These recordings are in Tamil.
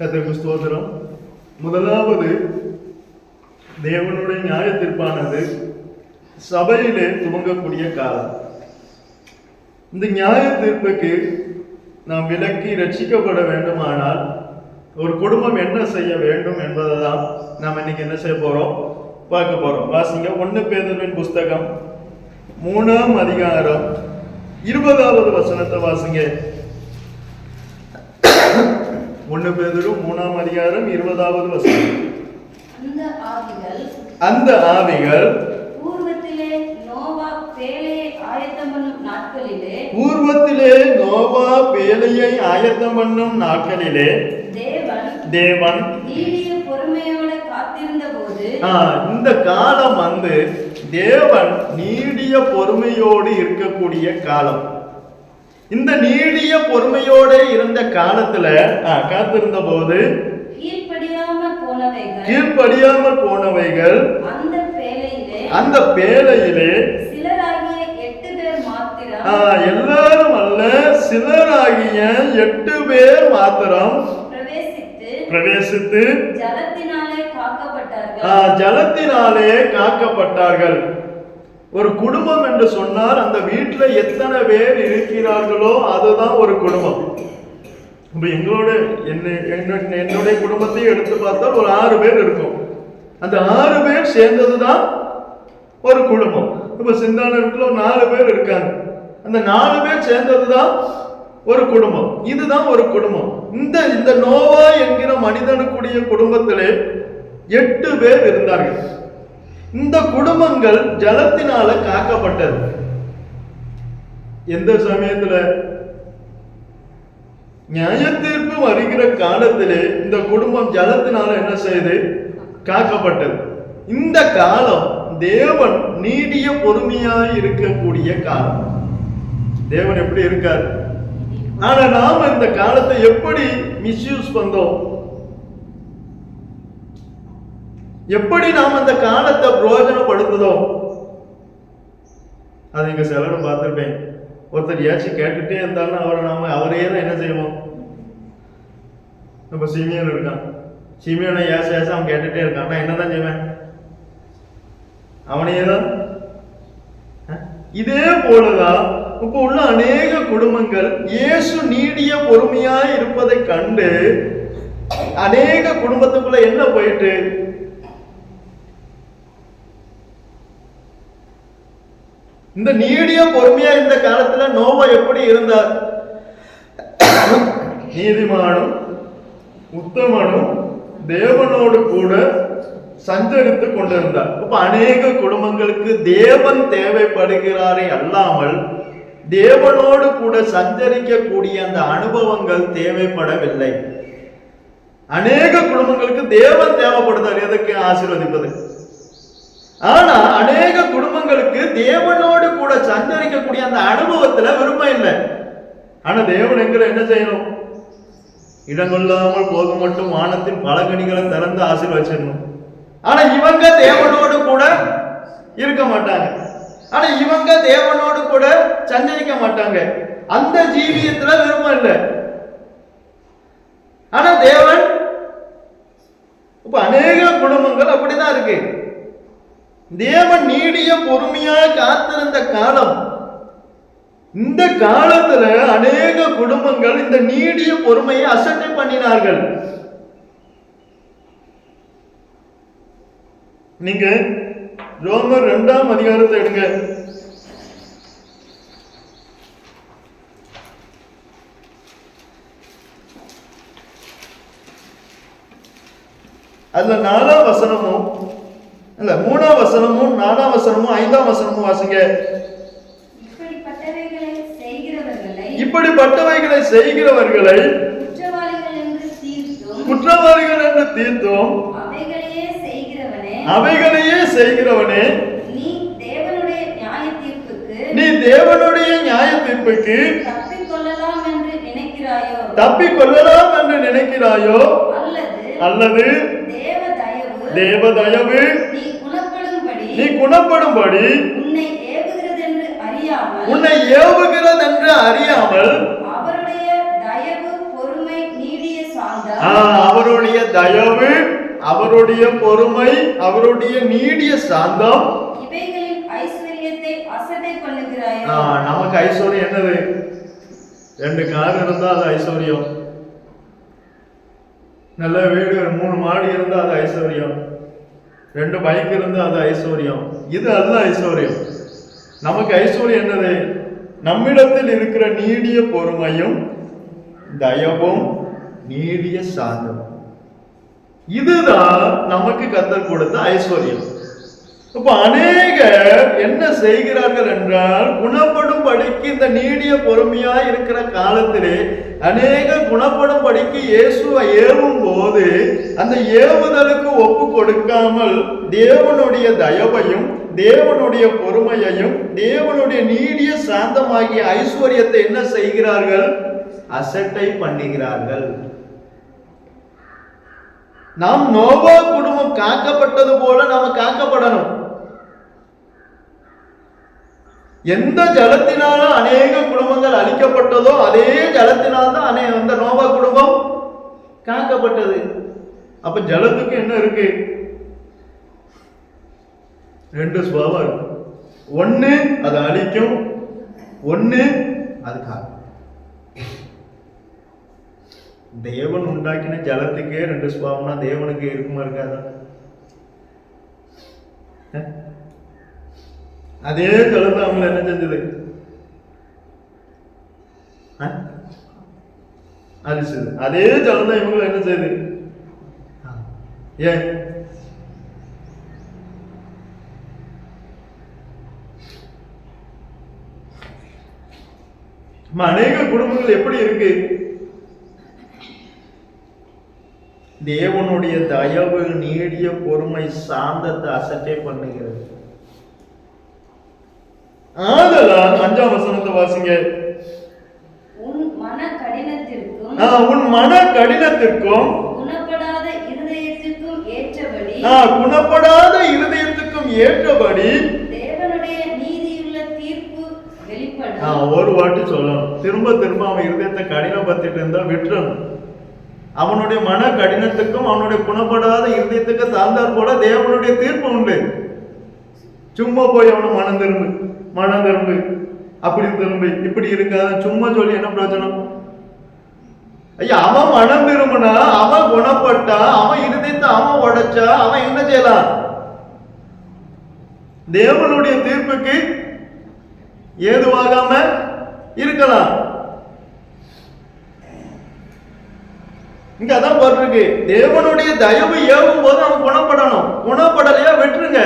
கர்த்தருக்கு ஸ்தோத்திரம். முதலாவது தேவனுடைய நியாய தீர்ப்பானது சபையிலே துவங்கக்கூடிய காலம். இந்த நியாய தீர்ப்புக்கு நாம் விலக்கி ரட்சிக்கப்பட வேண்டுமானால் ஒரு குடும்பம் என்ன செய்ய வேண்டும் என்பதை தான் நாம் இன்னைக்கு என்ன செய்ய போறோம், பார்க்க போறோம். வாசிங்க 1 பேதுருவின் புஸ்தகம் 3ஆம் அதிகாரம் 20வது வசனத்தை வாசிங்க. 1 பேதுரு 3ஆம் அதிகாரம் 20வது வசனம். அந்த ஆவிகள் பூர்வத்திலே நோவா பேழையை ஆயத்தம் பண்ணும் நாட்களிலே தேவன் பொறுமையோடு காத்திருந்த போது, இந்த காலம் வந்து தேவன் நீடிய பொறுமையோடு இருக்கக்கூடிய காலம். இந்த நீடிய பொறுமையோடு இருந்த காலத்துல காத்திருந்த போது கீழ்ப்படியாமல் போனவைகள் அந்த பேழையிலே எல்லாரும் அல்ல, சிலராகிய 8 பேர் மாத்திரம் பிரவேசித்து ஜலத்தினாலே காக்கப்பட்டார்கள். ஒரு குடும்பம் என்று சொன்னால் அந்த வீட்டுல எத்தனை பேர் இருக்கிறார்களோ அதுதான் ஒரு குடும்பம். இப்ப என்னுடைய குடும்பத்தை எடுத்து பார்த்தால் ஒரு 6 பேர் இருக்கும். அந்த 6 பேர் சேர்ந்ததுதான் ஒரு குடும்பம். இப்ப சிந்தான வீட்டுல 4 பேர் இருக்காங்க. அந்த 4 பேர் சேர்ந்ததுதான் ஒரு குடும்பம். இதுதான் ஒரு குடும்பம். இந்த நோவா என்கிற மனிதனுக்குரிய குடும்பத்திலே 8 பேர் இருந்தார்கள். இந்த குடும்பங்கள் ஜலத்தினால காக்கப்பட்டது. எந்த சமயத்துல நியாய தீர்ப்பு வருகிற காலத்திலே இந்த குடும்பம் ஜலத்தினால என்ன செய்து காக்கப்பட்டது. இந்த காலம் தேவன் நீடிய பொறுமையாய் இருக்கக்கூடிய காலம். தேவன் எப்படி இருக்கார்? ஆனா நாம இந்த காலத்தை எப்படி மிஸ்யூஸ் பண்றோம், எப்படி நாம் அந்த காலத்தை பிரயோஜனப்படுத்துதோம், அது இங்க சிலரும் பார்த்திருப்பேன். ஒருத்தர் ஏச்சு கேட்டுட்டே இருந்தாலும் அவரே தான் என்ன செய்வோம். நம்ம சீமியன் இருக்கான், சீமியனை ஏச அவன் கேட்டுட்டே இருக்கான். நான் என்னதான் செய்வேன், அவனையே தான். இதே போலதான் இப்ப உள்ள அநேக குடும்பங்கள் இயேசு நீடிய பொறுமையாய் இருப்பதை கண்டு அநேக குடும்பத்துக்குள்ள என்ன போயிட்டு, இந்த நீடிய பொறுமையா இந்த காலத்துல நோவா எப்படி இருந்தார்? நீதிமானும் உத்தமனும் தேவனோடு கூட சஞ்சரித்து கொண்டிருந்தார். இப்ப அநேக குடும்பங்களுக்கு தேவன் தேவைப்படுகிறாரே அல்லாமல் தேவனோடு கூட சஞ்சரிக்கக்கூடிய அந்த அனுபவங்கள் தேவைப்படவில்லை. அநேக குடும்பங்களுக்கு தேவன் தேவைப்படுதார் எதற்கு? ஆசீர்வதிப்பது. ஆனா அநேக குடும்பங்களுக்கு தேவனோடு கூட சஞ்சரிக்கக்கூடிய அந்த அனுபவத்துல விருப்பம் இல்லை. ஆனா தேவன் எங்களை என்ன செய்யணும்? இடங்கொள்ளாமல் போக மட்டும் வானத்தின் பலகணிகளை திறந்து ஆசீர்வச்சிடணும். ஆனா இவங்க தேவனோடு கூட இருக்க மாட்டாங்க. ஆனா இவங்க தேவனோடு கூட சஞ்சரிக்க மாட்டாங்க. அந்த ஜீவியத்துல விருப்பம் இல்லை. ஆனா தேவன் இப்ப அநேக குடும்பங்கள் அப்படிதான் இருக்கு. தேவன் நீடிய பொறுமையா காத்திருந்த காலம். இந்த காலத்துல அநேக குடும்பங்கள் இந்த நீடிய பொறுமையை அசட்டை பண்ணினார்கள். நீங்க ரோமர் 2ஆம் அதிகாரத்தை எடுங்க. அதுல 4ஆம் வசனமும் இல்ல 3ஆம் வசனமும் 4ஆம் வசனமும் 5ஆம் வசனமும் வாசிங்க. இப்படிப்பட்டவைகளை செய்கிறவர்களை குற்றவாளிகள் என்று தீர்த்தும் அவைகளையே செய்கிறவனே நீ தேவனுடைய நியாய தீர்ப்புக்கு தப்பிக்கொள்ளலாம் என்று நினைக்கிறாயோ அல்லது தேவ தயவு நீ குணப்படும்படி உன்னை ஏவுகிறது என்று அறியாமல் தயவு, அவருடைய பொறுமை, அவருடைய நீடிய சாந்தம், இவைகளின் ஐஸ்வரியத்தை அசட்டை பண்ணுகிறாய். நமக்கு ஐஸ்வர்யம் என்னது? 2 கார் இருந்தா அது ஐஸ்வர்யம், நல்ல வீடு 3 மாடி இருந்தா அது ஐஸ்வர்யம், 2 பைக் இருந்தா அது ஐஸ்வர்யம். இது அல்ல ஐஸ்வர்யம். நமக்கு ஐஸ்வர்யம் என்னது? நம்மிடத்தில் இருக்கிற நீடிய பொறுமையும் தயவும் நீடிய சாந்தம். இதுதான் நமக்கு கர்த்தர் கொடுத்த ஐஸ்வர்யம். இப்ப அநேகர் என்ன செய்கிறார்கள் என்றால், குணப்படும் படிக்கு இந்த நீடிய பொறுமையா இருக்கிற காலத்திலே அநேகர் குணப்படும் படிக்கு இயேசுவை ஏவும் போது அந்த ஏவுதலுக்கு ஒப்பு கொடுக்காமல் தேவனுடைய தயவையும் தேவனுடைய பொறுமையையும் தேவனுடைய நீடிய சாந்தமாகிய ஐஸ்வர்யத்தை என்ன செய்கிறார்கள்? அசட்டை பண்ணுகிறார்கள். நாம் நோவா குடும்பம் காக்கப்பட்டது போல நாம காக்கப்படணும். எந்த ஜலத்தினாலும் அநேக குடும்பங்கள் அழிக்கப்பட்டதோ அதே ஜலத்தினால்தான் அந்த நோவா குடும்பம் காக்கப்பட்டது. அப்ப ஜலத்துக்கு என்ன இருக்கு? 2 சுபாவம் இருக்கு. ஒண்ணு அது அழிக்கும், ஒண்ணு அது காக்கும். தேவன் உண்டாக்கின ஜலத்துக்கே 2 சுபாவம்னா தேவனுக்கு இருக்குமா இருக்காதா? அதே ஜலம் தான் அவங்க என்ன செஞ்சது? அரிச்சது. அதே ஜலம் தான் இவங்க என்ன செய்யுது? ஏன் அநேக குடும்பங்கள் எப்படி இருக்கு? தேவனுடைய தயவு நீடிய பொறுமை சாந்தத்தை அசட்டை பண்ணுகிறது. ஆதலால் 5ஆம் வசனத்தை வாசிங்க. உன் மன கடினத்திற்கும் குணப்படாத இருதயத்துக்கும் ஏற்றபடி தேவனுடைய நீதியுள்ள தீர்ப்பு வெளிப்படும். ஒரு வாட்டி சொல்லணும், திரும்ப அவன் இருதயத்தை கடினப்படுத்திட்டு இருந்தா விட்டுறணும். அவனுடைய மன கடினத்துக்கும் அவனுடைய குணப்படாத இருதயத்துக்கு சார்ந்தார் போல தேவனுடைய தீர்ப்பு உண்டு. சும்மா போய் அவனை மனம் திரும்பு அப்படி திரும்பி இப்படி இருக்காத சும்மா சொல்லி என்ன பிரயோஜனம்? ஐயா, அவன் மனம் திரும்பினா, அவன் குணப்பட்டா, அவன் இருதயத்தை அவன் உடைச்சா அவன் என்ன செய்யலாம்? தேவனுடைய தீர்ப்புக்கு ஏதுவாகாம இருக்கலாம். இங்க அதான் போட்டிருக்கு, தேவனுடைய தயவு ஏவும் போது அவன் குணப்படணும். குணப்படலையா விட்டுருங்க.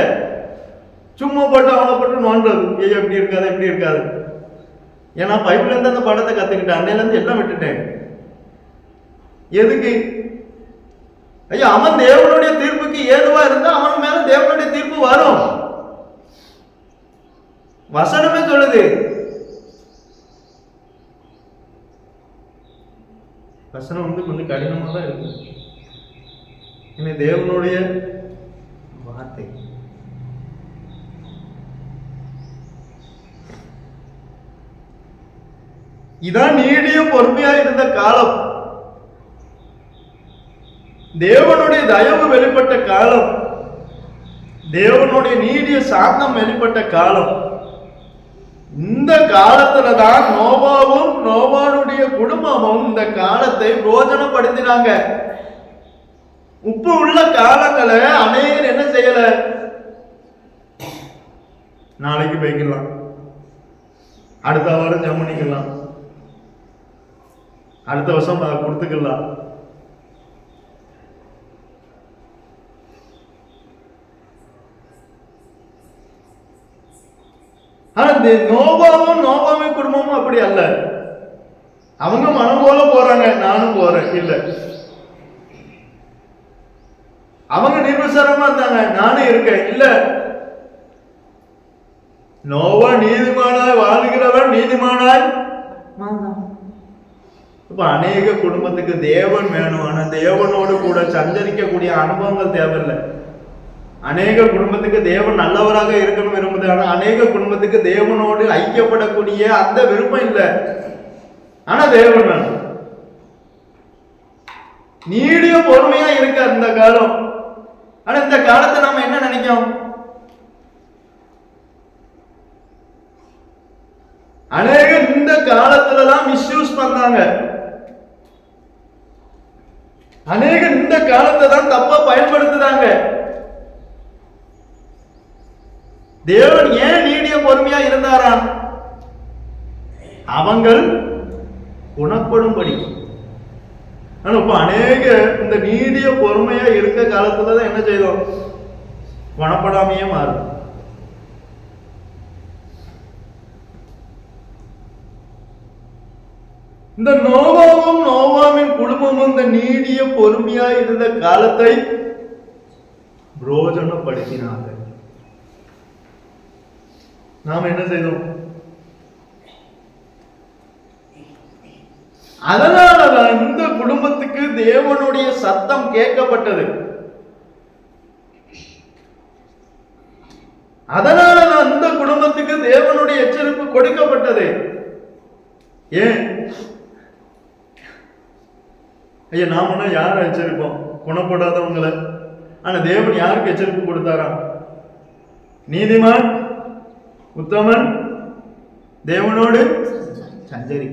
சும்மா போட்டு அவனை போட்டு நோன்றது, ஐயா இப்படி இருக்காது. ஏன்னா பைபிள்ல இருந்து அந்த படத்தை கத்துக்கிட்டேன், அன்னையில இருந்து எல்லாம் விட்டுட்டேன். எதுக்கு? ஐயா, அவன் தேவனுடைய தீர்ப்புக்கு ஏதுவா இருந்தா அவன் மேல தேவனுடைய தீர்ப்பு வரும். வசனமே சொல்லுது. வசனம் கொஞ்சம் கடினமா தான் இருக்கு. இன்னும் தேவனுடைய வார்த்தை இதான் நீடிய பொறுமையா இருந்த காலம். தேவனுடைய தயவு வெளிப்பட்ட காலம், தேவனுடைய நீடிய சாந்தம் வெளிப்பட்ட காலம். இந்த காலத்துலதான் நோவாவும் நோவானுடைய குடும்பமும் இந்த காலத்தை பிரோஜனப்படுத்தினாங்க. உப்பு உள்ள காலங்களை அநேகர் என்ன செய்யல? நாளைக்கு போய்க்கலாம், அடுத்த வாரம் ஜம்முனிக்கலாம், அடுத்த வருஷம் அதை கொடுத்துக்கலாம். ஆனா நோவாவும் குடும்பமும் அப்படி அல்ல. அவங்க மனம் போல போறாங்க, நானும் போறேன் இல்ல. அவங்க நிர்விசாரமா இருந்தாங்க, நானும் இருக்கேன் இல்ல. நோவா நீதிமானாய் வாழ்கிறவன் நீதிமானாய். இப்ப அநேக குடும்பத்துக்கு தேவன் வேணும், ஆனா தேவனோடு கூட சஞ்சரிக்கக்கூடிய அனுபவங்கள் தேவையில்லை. அநேக குடும்பத்துக்கு தேவன் நல்லவராக இருக்கணும் விரும்புது, ஆனா அநேக குடும்பத்துக்கு தேவனோடு ஐக்கியப்படக்கூடிய அந்த விருப்பம் இல்லை. ஆனா தேவன் வேணும். நீடிய பொறுமையா இருக்கார் இந்த காலம். ஆனா இந்த காலத்தை நாம என்ன நினைக்கிறோம்? அநேகர் இந்த காலத்துலதான் மிஸ்யூஸ் பண்றாங்க. அநேகர் இந்த காலத்தை தான் தப்பா பயன்படுத்துறாங்க. தேவன் ஏன் நீடிய பொறுமையா இருந்தாரா? அவங்கள் குணப்படும்படி. ஆனா இப்ப அநேக இந்த நீடிய பொறுமையா இருக்க காலத்துலதான் என்ன செய்தோம்? குணப்படாமையே மாறும். இந்த நோவாவும் நோவாவின் குடும்பமும் இந்த நீடிய பொறுமையா இருந்த காலத்தை பிரோஜனப்படுத்தினார்கள். நாம என்ன செய்தோம்? அதனாலதான் இந்த குடும்பத்துக்கு தேவனுடைய சத்தம் கேட்கப்பட்டது. அதனாலதான் இந்த குடும்பத்துக்கு தேவனுடைய எச்சரிப்பு கொடுக்கப்பட்டது. ஏன் ஐயா, நாம யாரை எச்சரிப்போம்? குணப்படாதவங்களை. ஆனா தேவன் யாருக்கு எச்சரிப்பு கொடுத்தாரா? நீதிமான் உத்தமன் தேவனோடு சஞ்சரி,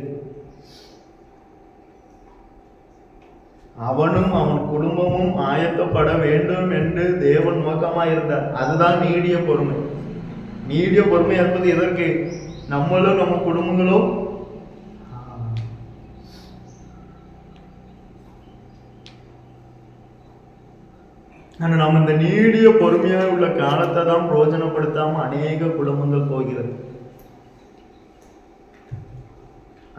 அவனும் அவன் குடும்பமும் ஆயத்தப்பட வேண்டும் என்று தேவன் நோக்கமாயிருந்தார். அதுதான் நீடிய பொறுமை. நீடிய பொறுமை என்பது எதற்கு? நம்மளும் நம்ம குடும்பங்களும் நம்ம இந்த நீடிய பொறுமையா உள்ள காலத்தை தான் பிரயோஜனப்படுத்தாம அநேக குடும்பங்கள் போகிறது.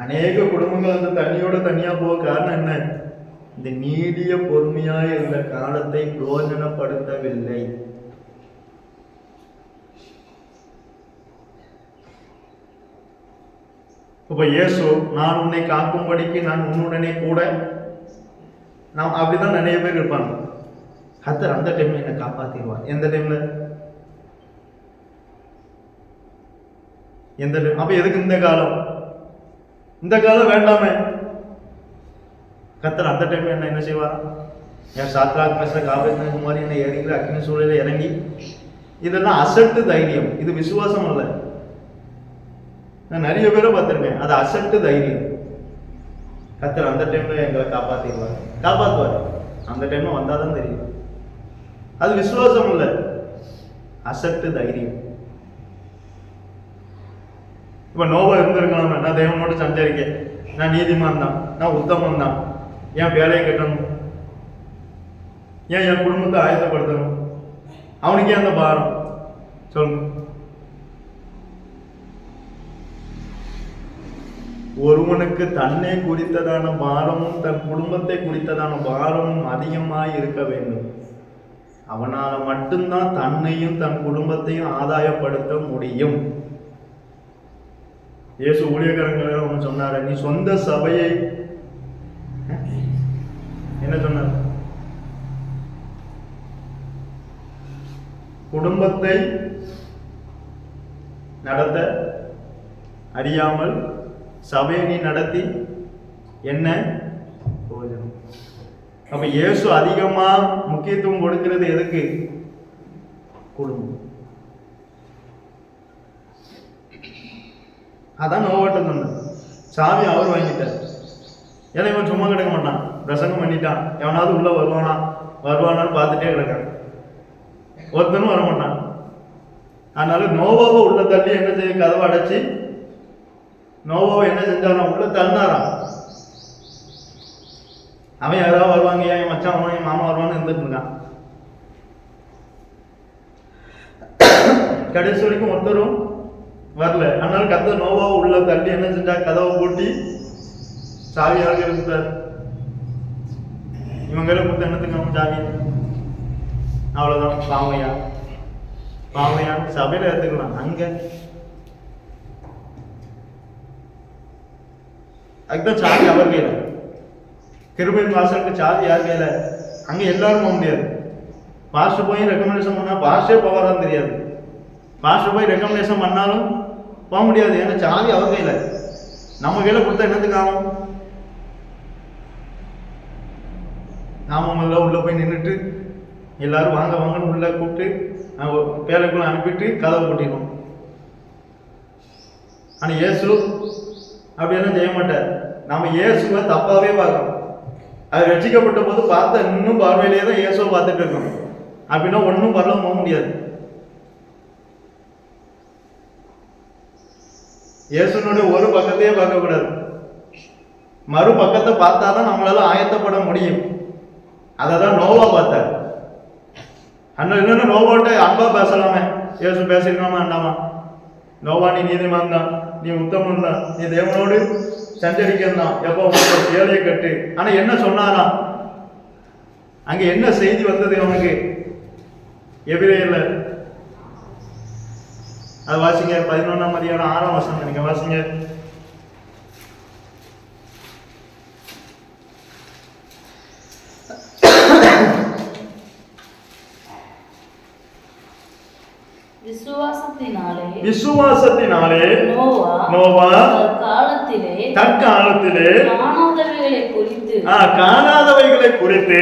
அநேக குடும்பங்கள் அந்த தண்ணியோட தனியா போக காரணம் என்ன? இந்த நீடிய பொறுமையா இருந்த காலத்தை பிரயோஜனப்படுத்தவில்லை. இப்ப இயேசு, நான் உன்னை காக்கும்படிக்கு நான் உன்னுடனே கூட, நாம் அப்படிதான் நிறைய பேர் இருப்பாங்க. கர்த்தர் அந்த டைம்ல என்ன காப்பாத்திடுவார். எந்த டைம்ல? எந்த டைம்? அப்ப எதுக்கு இந்த காலம்? இந்த காலம் வேண்டாமே. கர்த்தர் அந்த டைம்ல என்ன செய்வார்? என் சாத்ராக் மேஷாக் ஆபேத்நேகோ மாதிரி என்ன எரிகிற அக்கினி சூளையில இறங்கி, இதெல்லாம் அசட்டு தைரியம். இது விசுவாசம் அல்ல. நான் நிறைய பேரை பார்த்திருக்கேன். அது அசட்டு தைரியம். கர்த்தர் அந்த டைம்ல எங்களை காப்பாத்திடுவார், காப்பாற்றுவார். அந்த டைம்ல வந்தாதான் தெரியும். அது விசுவாசம் இல்ல, அசட்டு தைரியம். இப்ப நோவா இருந்திருக்கலாம், நான் தேவனோடு சஞ்சரிக்க, நான் நீதிமான் தான், நான் உத்தமன் தான், என் வேலையை கட்டணும், ஏன் என் குடும்பத்தை ஆயத்தப்படுத்தணும், அவனுக்கே அந்த பாரம் சொல்லுங்க. ஒருவனுக்கு தன்னை குறித்ததான பாரமும் தன் குடும்பத்தை குறித்ததான பாரமும் அதிகமாய் இருக்க வேண்டும். அவனால மட்டும்தான் தன்னையும் தன் குடும்பத்தையும் ஆதாயப்படுத்த முடியும். இயேசு ஊழியக்காரங்கள ஒன்று சொன்னாரு, நீ சொந்த சபையை என்ன சொன்னார்? குடும்பத்தை நடத்த அறியாமல் சபையை நீ நடத்தி என்ன பிரயோஜனம்? அப்ப இயேசு அதிகமா முக்கியத்துவம் கொடுக்கிறது எதுக்கு? குடும்பம். அதான் நோவாட்டம் சொன்னார். சாமி அவர் வாங்கிட்டார். ஏன்னா இவன் சும்மா கிடக்க மாட்டான், பிரசங்கம் பண்ணிட்டான், எவனாவது உள்ள வருவானான்னு பார்த்துட்டே கிடக்கான், ஒருத்தனும் வர மாட்டான். அதனால நோவாவை உள்ள தள்ளி என்ன செய்ய, கதவை அடைச்சி நோவாவை என்ன செஞ்சாராம்? உள்ள தள்ளினாராம். அவன் யாராவது வருவாங்க, என் மச்சான் வருவான், என் மாமா வருவான்னு இருந்துட்டு இருக்கான். கடைசி வரைக்கும் ஒருத்தரும் வரல. அதனால கர்த்தர் நோவாவை உள்ள தள்ளி என்ன செஞ்சா, கதவை பூட்டி சாவியாக இருந்தார். இவங்க கொடுத்த என்னத்துக்கு அவன் சாவி? அவ்வளவுதான். பாவையா சபையில எடுத்துக்கலாம். அங்க அதுதான் சாவி அவர் கையில. கிருபையின் வாசலுக்கு சாவி யார் கையில? அங்க எல்லாரும் போக முடியாது. பாஸ்டர் போய் ரெக்கமெண்டேஷன் பண்ணா பாஸ்டே போவாரான்னு தெரியாது. பாஸ்டர் போய் ரெக்கமெண்டேஷன் பண்ணாலும் போக முடியாது. ஏன்னா சாவி அவர் கையில. நம்ம கையில கொடுத்தா என்னத்துக்கு ஆகும்? நாம முதல்ல உள்ள போய் நின்றுட்டு எல்லாரும் வாங்க வாங்கன்னு உள்ள கூப்பிட்டு பேலைக்குள்ள அனுப்பிட்டு கதவை போட்டிடுவோம். ஆனா இயேசு அப்படியெல்லாம் செய்ய மாட்டார். நாம இயேசுவை தப்பாவே பார்க்கணும். அது ரட்சிக்கப்பட்ட போது பார்த்த இன்னும் பார்வையிலேயே தான் இயேசுவை பார்த்துட்டு இருக்கோம். அப்படின்னா ஒன்றும் பரவாயில்ல போக முடியாது. இயேசுனுடைய ஒரு பக்கத்தையே பார்க்கக்கூடாது, மறு பக்கத்தை பார்த்தாதான் நம்மளால ஆயத்தப்பட முடியும். அதை தான் நோவா பார்த்தார். அண்ணன் என்னன்னா நோவாட்ட அன்பா பேசலாமே, இயேசு பேசிருக்கலாமா அண்ணாமா? நோவா நீ நீதிமான் தான், நீ உத்தமன் தான், நீ தேவனோடு சஞ்சரிக்கலாம், எப்போ உங்களுக்கு ஏழையை கட்டு. ஆனா என்ன சொன்னாரா? அங்க என்ன செய்தி வந்தது அவனுக்கு? எபிரேயர்ல அது வாசிங்க, 11ஆம் அதிகாரம் 6ஆம் வசனம் நீங்க வாசிங்க. விசுவாசத்தினாலே நோவா தற்காலத்திலே காணாதவைகளை குறித்து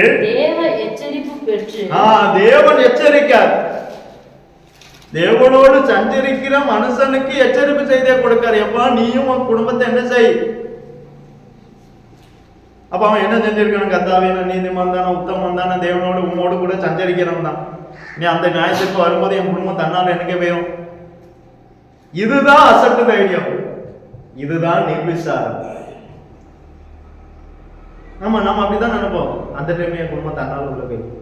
தேவன் எச்சரிக்கார். தேவனோடு சஞ்சரிக்கிற மனுஷனுக்கு எச்சரிப்பு செய்தே கொடுக்காரு. எப்பா நீயும் உன் குடும்பத்தை என்ன செய். அப்ப அவன் என்ன செஞ்சிருக்கான்? கர்த்தாவே நான் நீதிமான் தானே, உத்தமன் தானே, தேவனோடு உன்னோடு கூட சஞ்சரிக்கிறவன் தான். நீ அந்த நியாயத்திற்கு வரும்போது என் குடும்பம் தன்னால் எனக்கு போயிடும். இதுதான் அசட்டு தைரியம், இதுதான் நிர்விசாரம். நம்ம அப்படிதான் நினைப்போம். அந்த டைம் என் குடும்பம் தன்னால் உள்ள போயிடும்,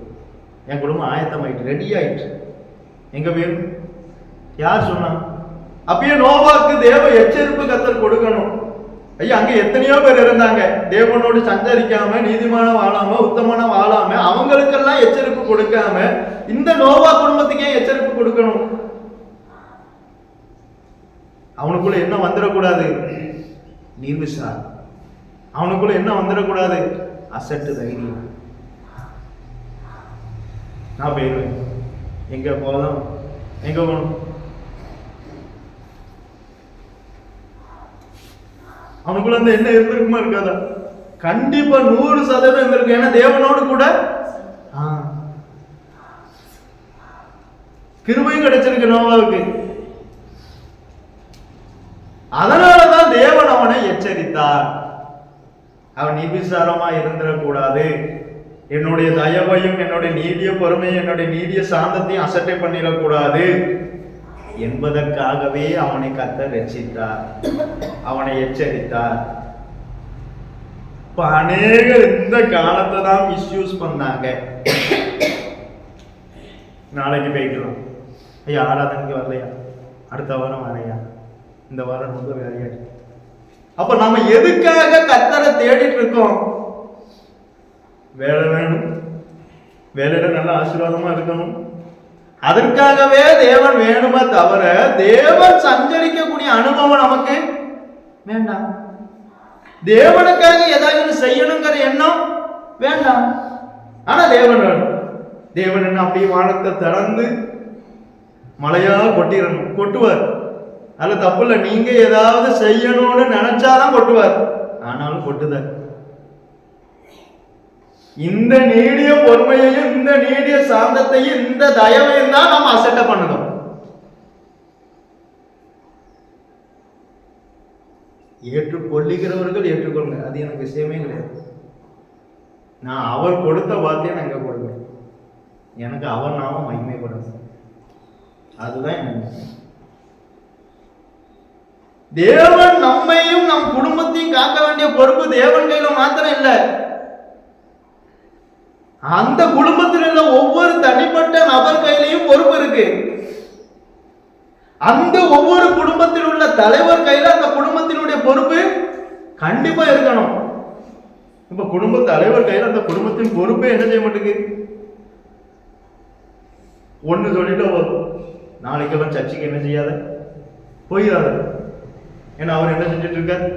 என் குடும்பம் ஆயத்தமாயிட்டு ரெடி ஆயிட்டு, எங்க போயிடும்? யார் சொன்னா? அப்பயே நோவாக்கு தேவ எச்சரிப்பு கர்த்தர் கொடுக்கணும். ஐயா அங்க எத்தனையோ பேர் இருந்தாங்க, தேவனோடு சஞ்சரிக்காம, நீதிமான வாழாம, உத்தமான வாழாம, அவங்களுக்கெல்லாம் எச்சரிப்பு கொடுக்காம இந்த நோவா குடும்பத்துக்கே எச்சரிப்பு கொடுக்கணும். அவனுக்குள்ள என்ன வந்துடக்கூடாது? நிர்விசாரம். அவனுக்குள்ள என்ன வந்துடக்கூடாது? அசட்டு தைரியம். நான் போயிடுவேன், எங்க போகலாம், எங்க போகணும்? அவனுக்குள்ள அந்த என்ன இருந்திருக்குமா இருக்காதா? கண்டிப்பா 100% இருந்திருக்கு. ஏன்னா தேவனோடு கூட கிருபையும் கிடைச்சிருக்கு நோவாவுக்கு. அதனாலதான் தேவன் அவனை எச்சரித்தார். அவன் நிர்விசாரமா இருந்துடக்கூடாது, என்னுடைய தயவையும் என்னுடைய நீதிய பொறுமையும் என்னுடைய நீதிய சாந்தத்தையும் அசட்டை பண்ணிடக்கூடாது என்பதற்காகவே அவனை கர்த்தர் ரட்சித்தார், அவனை எச்சரித்தார். இப்ப அநேகர் இந்த காலத்தை தான் மிஸ்யூஸ் பண்ணாங்க. நாளைக்கு போய்க்கலாம், ஐயா ஆராதனைக்கு வரலையா, அடுத்த வாரம் வரையா, இந்த வாரம் ரொம்ப வேலையா. அப்ப நம்ம எதுக்காக கர்த்தரை தேடிட்டு இருக்கோம்? வேலை வேணும், வேலையில நல்ல ஆசீர்வாதமா இருக்கணும், அதற்காகவே தேவன் வேணுமா தவிர தேவன் சஞ்சரிக்கக்கூடிய அனுபவம் நமக்கு வேண்டாம். தேவனுக்காக ஏதாவது செய்யணுங்கிற எண்ணம் வேண்டாம். ஆனா தேவன் வேணும். தேவன் என்ன அப்படியே வானத்தை திறந்து மழையா கொட்டிடணும், கொட்டுவார். அதுல தப்பு இல்லை. நீங்க ஏதாவது செய்யணும்னு நினைச்சாதான் கொட்டுவார், ஆனாலும் கொட்டுதார். இந்த நீடிய பொறுமையையும் இந்த நீடிய சாந்தத்தையும் இந்த தயவையும் தான் நம்ம அசட்டை பண்ணணும். ஏற்றுக்கொள்ளுகிறவர்கள் ஏற்றுக்கொள்ளுங்க, அது எனக்கு விஷயமே கிடையாது. நான் அவர் கொடுத்த வார்த்தையை நான் எங்க கொடுக்கிறேன், எனக்கு அவர் நாம மகிமைப்படணும், அதுதான் எனக்கு. தேவன் நம்மையும் நம் குடும்பத்தையும் காக்க வேண்டிய பொறுப்பு தேவன் கையில மாத்திரம் இல்லை, அந்த குடும்பத்தில் உள்ள ஒவ்வொரு தனிப்பட்ட நபர் கையிலையும் பொறுப்பு இருக்கு. அந்த ஒவ்வொரு குடும்பத்தில் உள்ள தலைவர் கையில அந்த குடும்பத்தினுடைய பொறுப்பு கண்டிப்பா இருக்கணும். இப்ப குடும்ப தலைவர் கையில அந்த குடும்பத்தின் பொறுப்பே என்ன செய்ய மாட்டேங்குது? ஒண்ணு சொல்லிட்டு வரும், நாளைக்கெல்லாம் சர்ச்சைக்கு என்ன செய்யாத, போயிடாத. ஏன்னா அவர் என்ன செஞ்சுட்டு இருக்கார்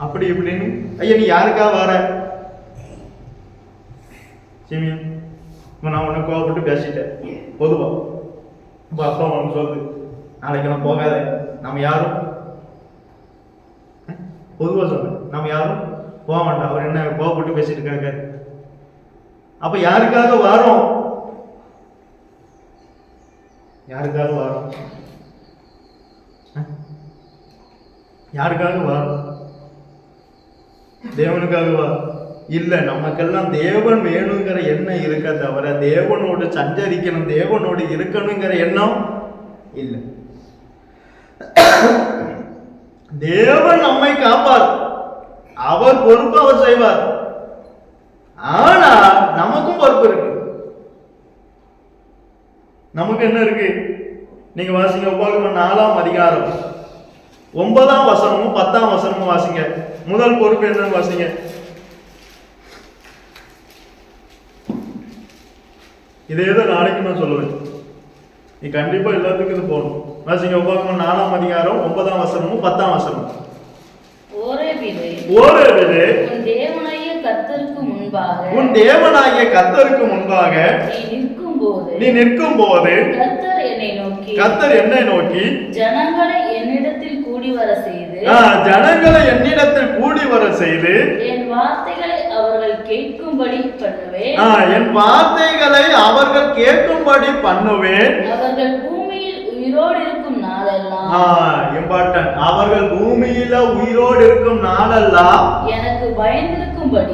அப்படி இப்படின்னு. ஐயா நீ யாருக்கா வர சிமியா, நான் உன்னை கோவப்பட்டு பேசிட்டேன் பொதுவா, இப்போ அப்பா உனக்கு சொல்லுது நாளைக்கு நான் போகாத, நம்ம யாரும் பொதுவா சொல்றேன், நம்ம யாரும் போக மாட்டோம். அவர் என்ன கோவப்பட்டு பேசிட்டு இருக்காரு, அப்ப யாருக்காக வாரோம்? யாருக்காக வாரோம்? யாருக்காக வாரோம்? தேவனுக்காக வா இல்ல. நமக்கெல்லாம் தேவன் வேணுங்கிற எண்ணம் இருக்க தவிர தேவனோடு சஞ்சரிக்கணும், தேவனோடு இருக்கணுங்கிற எண்ணம் இல்லை. தேவன் நம்மை காப்பார், அவர் பொறுப்பு அவர் செய்வார். ஆனா நமக்கும் பொறுப்பு இருக்கு. நமக்கு என்ன இருக்கு? நீங்க வாசிங்க உபாகமம் 4ஆம் அதிகாரம் 9ஆம் வசனமும் 10ஆம் வசனமும் வாசிங்க. முதல் பொறுப்பு என்னன்னு வாசிங்க. இதேதான் நாளைக்கு நான் சொல்லுவேன். நீ கண்டிப்பா எல்லாத்துக்கும் இது போகணும். வாசிங்க உபாகமம் 4ஆம் அதிகாரம் 9ஆம் வசனமும் 10ஆம் வசனம். ஓரேபிலே உன் தேவனாகிய கர்த்தருக்கு முன்பாக நீ நிற்கும் போது கர்த்தர் என்னை நோக்கி ஜனங்களை என்னிடத்தில் கூடி வர செய்து என் வார்த்தைகளை அவர்கள் கேட்கும்படி பண்ணுவேன். அவர்கள் பூமியில் உயிரோடு இருக்கும் நாளெல்லாம் எனக்கு பயந்திருக்கும்படி,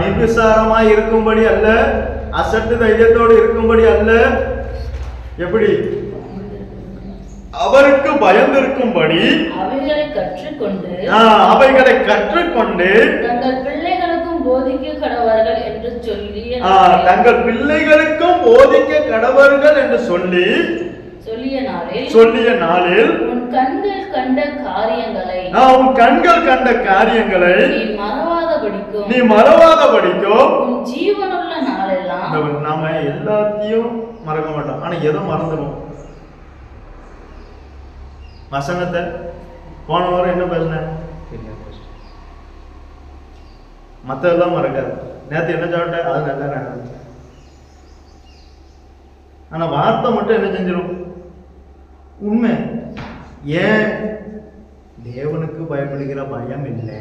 நிர்விசாரமாய் இருக்கும்படி அல்ல, அசட்டு தைரியத்தோடு இருக்கும்படி அல்ல, எப்படி அவருக்கு பயந்திருக்கும்படி அவைகளை கற்றுக்கொண்டு தங்கள் பிள்ளைகளுக்கும் போதிக்க கடவர்கள் என்று சொல்லிய நாளில் உன் கண்கள் கண்ட காரியங்களை நீ மறவாதபடிக்கும் உன் ஜீவனுள்ள நாளெல்லாம். நாம எல்லாத்தையும் மறக்க மாட்டோம், ஆனா எதோ மறந்துடும். வசனத்தை போன வாரம் என்ன பேசினேன்? மற்றெல்லாம் மறக்காது. நேற்று என்ன சாப்பிட்ட அது நல்லா நடந்துச்சு. ஆனா வார்த்தை மட்டும் என்ன செஞ்சிடும்? உண்மை. ஏன்? தேவனுக்கு பயப்படுகிற பயம் இல்லை.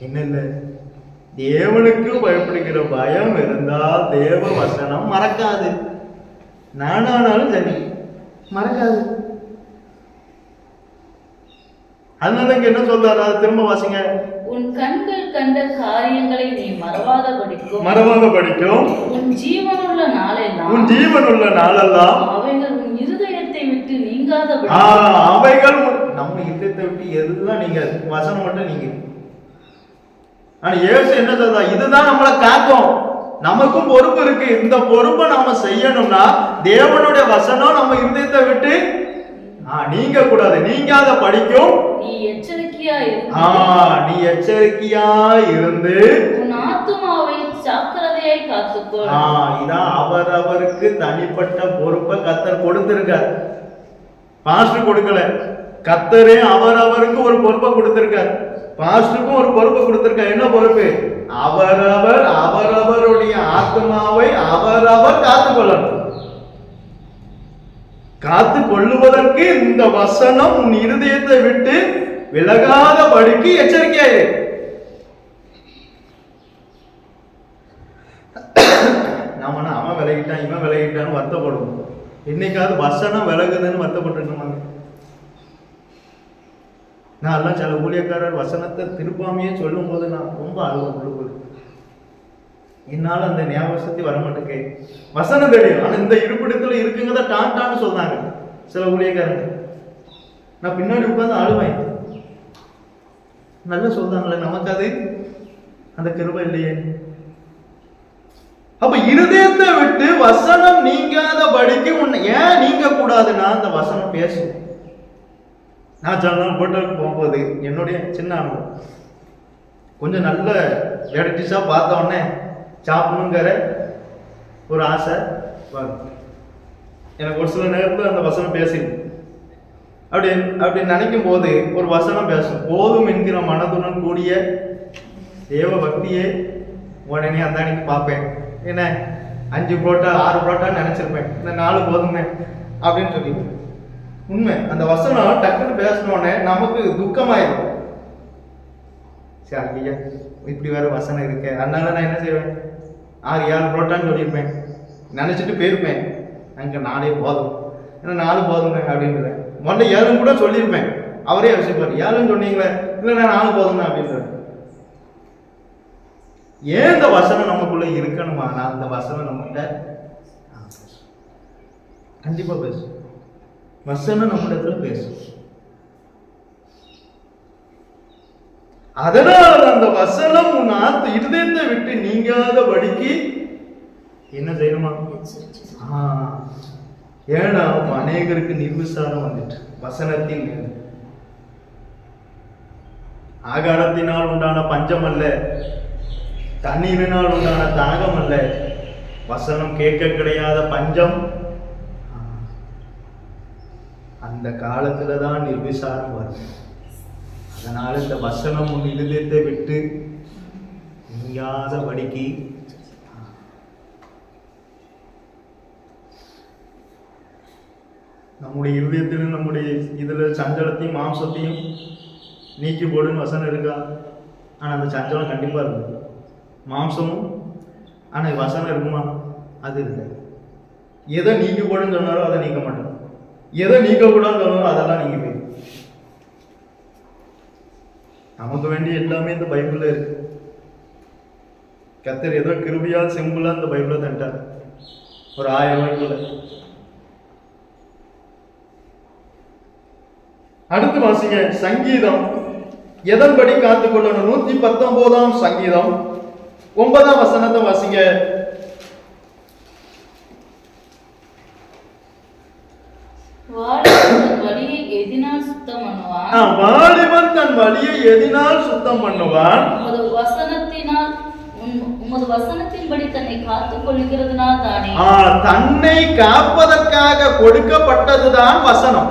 என்ன இல்லை? தேவனுக்கு பயப்படுகிற பயம் இருந்தால் தேவ வசனம் மறக்காது. நானானாலும் சரி மறக்காது. அதனால என்ன சொல்றாரு? அதை திரும்ப வாசிங்க. உன் கண்கள் கண்ட காரியங்களை நீ மறவாதபடிக்கும் உன் ஜீவனுள்ள நாளெல்லாம் அவைகள் உன் இருதயத்தை விட்டு நீங்காதபடி. அவைகள் நம்ம இருதயத்தை விட்டு எதுலாம் நீங்க வசனம் மட்டும் நீங்க. ஆனா இயேசு என்ன சொல்றா? இதுதான் நம்மளை காக்கும். நமக்கும் பொறுப்பு இருக்கு. இந்த பொறுப்பை நாம செய்யணும்னா தேவனுடைய வசனம் நம்ம இருதயத்தை விட்டு நீங்க கூடாது. நீங்காத படிக்கும். நீ எச்சரிக்கையா இருந்து உன் ஆத்துமாவை ஜாக்கிரதையாய் காத்துக்கொள். இதான் அவரவருக்கு தனிப்பட்ட பொறுப்பை கர்த்தர் கொடுத்திருக்கார். பாஸ்டர் கொடுக்கல, கர்த்தரே அவரவருக்கு ஒரு பொறுப்பை கொடுத்திருக்கார். பாஸ்டருக்கும் ஒரு பொறுப்பை கொடுத்திருக்கார். என்ன பொறுப்பு? அவரவருடைய ஆத்மாவை அவரவர் காத்துக்கொள்ளணும். காத்து கொள்ளுவதற்கு இந்த வசனம் உன் இருதயத்தை விட்டு விலகாத படிக்கு எச்சரிக்கையாயிரு. நாம அவன் விலகிட்டான் இவன் விலகிட்டான்னு வருத்தப்படுவோம். இன்னைக்காவது வசனம் விலகுதுன்னு வருத்தப்பட்டுருக்கோம். நான் எல்லாம் சில ஊழியக்காரர் வசனத்தை திருப்பாமையே சொல்லும் போது நான் ரொம்ப அழுவ. என்னால அந்த ஞாபகத்தை வர மாட்டேங்க. வசனம் தெரியும், ஆனா இந்த இருப்பிடத்துல இருக்குங்கதான் டான்னு சொல்றாங்க சில ஊழியக்காரங்க. நான் பின்னாடி உட்கார்ந்து அழுவேன். நல்லா சொல்றாங்களே, நமக்கு அது அந்த கிருபை இல்லையே. அப்ப இருதயத்தை விட்டு வசனம் நீங்காத படிக்கு ஏன் நீங்க கூடாதுன்னா அந்த வசனம் பேசும். நான் சில போட்டோக்கு போகும்போது என்னுடைய சின்ன அனுபவம், கொஞ்சம் நல்ல வெரைட்டிஸா பார்த்த உடனே சாப்பிடணுங்கிற ஒரு ஆசை வரும் எனக்கு. ஒரு சில நேரத்தில் அந்த வசனம் பேசும். அப்படி நினைக்கும் போது ஒரு வசனம் பேசும். போதும் என்கிற மனதுடன் கூடிய தேவ பக்தியே உடனே அந்த அன்னைக்கு பார்ப்பேன். என்ன 5 புரோட்டா 6 புரோட்டான்னு நினைச்சிருப்பேன். இந்த 4 போதுமே அப்படின்னு சொல்லி. உண்மை, அந்த வசனம் டக்குன்னு பேசினோடனே நமக்கு துக்கமாயிருக்கும். சரி ஐயா இப்படி வேற வசனம் இருக்கு, அதனால நான் என்ன செய்வேன், 6-7 புரோட்டான்னு சொல்லியிருப்பேன், நினச்சிட்டு போயிருப்பேன். அங்கே 4 போதும், ஏன்னா 4 போதுங்க அப்படின்றேன். முதல்ல 7 கூட சொல்லியிருப்பேன், அவரே யோசிப்பார் 7 சொன்னீங்களே, இல்லை நான் 4 போதுங்க அப்படின்றேன். ஏன் இந்த வசனம் நமக்குள்ள இருக்கணுமா? நான் அந்த வசனம் நம்மகிட்ட கண்டிப்பா பேசும், வசனம் நம்மிடத்துல பேசும். அதனால அந்த வசனம் உன் இருதயத்தை விட்டு நீங்காத படிக்கு என்ன செய்யணுமா? ஏன்னா அநேகருக்கு நிர்விசாரம் வந்துட்டு வசனத்தின் மீது. ஆகாரத்தினால் உண்டான பஞ்சம் அல்ல, தண்ணீரினால் உண்டான தாகம் அல்ல, வசனம் கேட்க கிடையாத பஞ்சம். அந்த காலத்துலதான் நிர்விசாரம் வரும். அதனால இந்த வசனம் உன் இருதயத்தை விட்டு நீங்காத படிக்கு நம்முடைய இருதயத்திலும் நம்முடைய இதுல சஞ்சலத்தையும் மாம்சத்தையும் நீக்கி போடுன்னு வசனம் இருக்கா? ஆனா அந்த சஞ்சலம் கண்டிப்பா இருக்கும், மாம்சமும். ஆனா வசனம் இருக்குமா? அது இல்லை. எதை நீக்கி போடுன்னு சொன்னாரோ அதை நீக்க மாட்டோம், எதை நீக்க கூடாதுன்னு சொன்னாரோ அதெல்லாம் நீங்க போய். நமக்கு வேண்டிய எல்லாமே இந்த பைபிள்ல இருக்கு. கர்த்தர் ஏதோ கிருபையா சிம்பிளா இந்த பைபிளை தண்டார், ஒரு 1000 ரூபாய்க்குள்ள. அடுத்து வாசிங்க சங்கீதம். எதன்படி காத்துக்கொள்ளணும்? 119ஆம் சங்கீதம் 9ஆம் வசனத்தை வாசிங்க. வாலிபன் தன் வழியை எதினால் சுத்தம் பண்ணுவான்? உமது வசனத்தின்படி தன்னை காத்துக் கொள்கிறதுனால் தானே. தன்னை காப்பதற்காக கொடுக்கப்பட்டதுதான் வசனம்.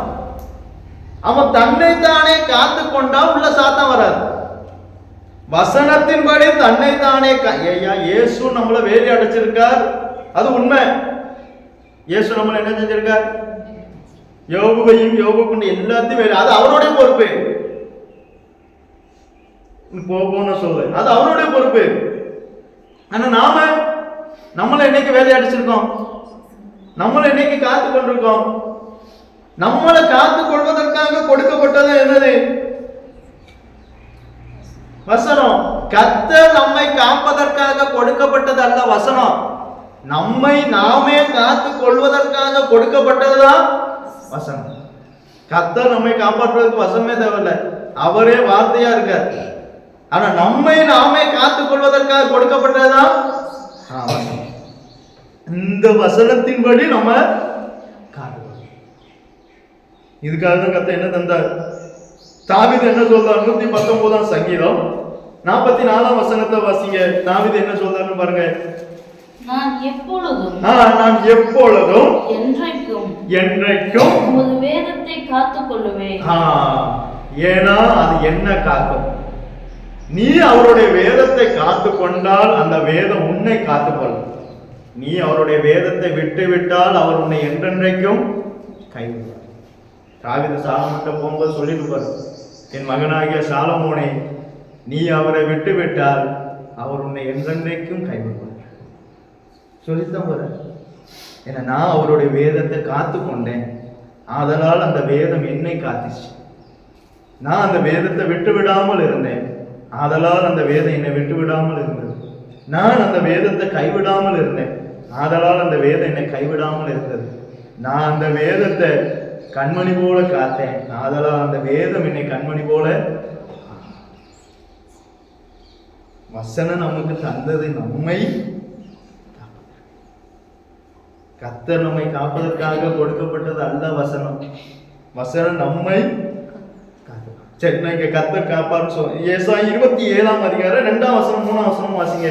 அவன் தன்னை தானே காத்து கொண்டா உள்ள சாத்தம் வராது. வசனத்தின்படி தன்னை தானே இயேசு நம்மள வேலி அடைச்சிருக்கார், அது உண்மை. இயேசு நம்மள என்ன செஞ்சிருக்கார்? யோபுவையும் யோபு கொண்டு எல்லாத்தையும் வேலை, அது அவருடைய பொறுப்பு. போன சொல்ல அது அவருடைய பொறுப்பு. ஆனா நம்மள என்னைக்கு வேலை அடைச்சிருக்கோம்? நம்மள என்னைக்கு காத்து கொண்டிருக்கோம்? நம்மளை காத்துக் கொள்வதற்காக கொடுக்கப்பட்டது என்னது? வசனம். கர்த்தர் நம்மை காப்பதற்காக கொடுக்கப்பட்டது அல்ல வசனம், நம்மை நாமே காத்துக் கொள்வதற்காக கொடுக்கப்பட்டதுதான் வசனம். கர்த்தர் நம்மை காப்பாற்றுவதற்கு வசனமே தேவையில்லை, அவரே வார்த்தையா இருக்கார். ஆனா நம்மை நாமே காத்துக் கொள்வதற்காக கொடுக்கப்பட்டதுதான் வசனம். இந்த வசனத்தின்படி நம்ம காத்துக்கொள்ளும். இதுக்காக தான் கர்த்தர் என்ன தந்தார்? தாவீது என்ன சொல்றார்? 119ஆம் சங்கீதம் 44ஆம் வசனத்தை வாசிங்க. தாவீது என்ன சொல்றாருன்னு பாருங்க. நான் எப்பொழுதும் என்றைக்கும் உமது வேதத்தை காத்துக் கொள்ளுவேன். ஏன்னா அது என்ன காக்கும்? நீ அவருடைய வேதத்தை காத்து கொண்டால் அந்த வேதம் உன்னை காத்துக்கொள்ளும். நீ அவருடைய வேதத்தை விட்டு விட்டால் அவர் உன்னை என்றென்றைக்கும் கைவிடுவார். தாவீது சாலமோன்கிட்ட போகும்போது சொல்லிட்டு பாரு, என் மகனாகிய சாலமோனே, நீ அவரை விட்டு விட்டால் அவர் உன்னை என்றென்றைக்கும் கைவிடுவார். சொல்லித்தான் போற. ஏன்னா நான் அவருடைய வேதத்தை காத்து கொண்டேன், அதனால் அந்த வேதம் என்னை காத்துச்சு. நான் அந்த வேதத்தை விட்டு விடாமல் இருந்தேன், ஆதலால் அந்த வேதம் என்னை விட்டு விடாமல் இருந்தது. நான் அந்த வேதத்தை கைவிடாமல் இருந்தேன், ஆதலால் அந்த வேதம் என்னை கைவிடாமல் இருந்தது. நான் அந்த வேதத்தை கண்மணி போல காத்தேன், ஆதலால் அந்த வேதம் என்னை கண்மணி போல. வசனம் நமக்கு தந்தது நம்மை, கர்த்தர் நம்மை காப்பதற்காக கொடுக்கப்பட்டது அல்ல வசனம். வசனம் நம்மை. சரி, நான் இங்க கர்த்தர் காப்பாருன்னு சொல்றேன். ஏசாயா 27ஆம் அதிகாரம் 2ஆம் வசனம் 3ஆம் வசனம் வாசிங்க.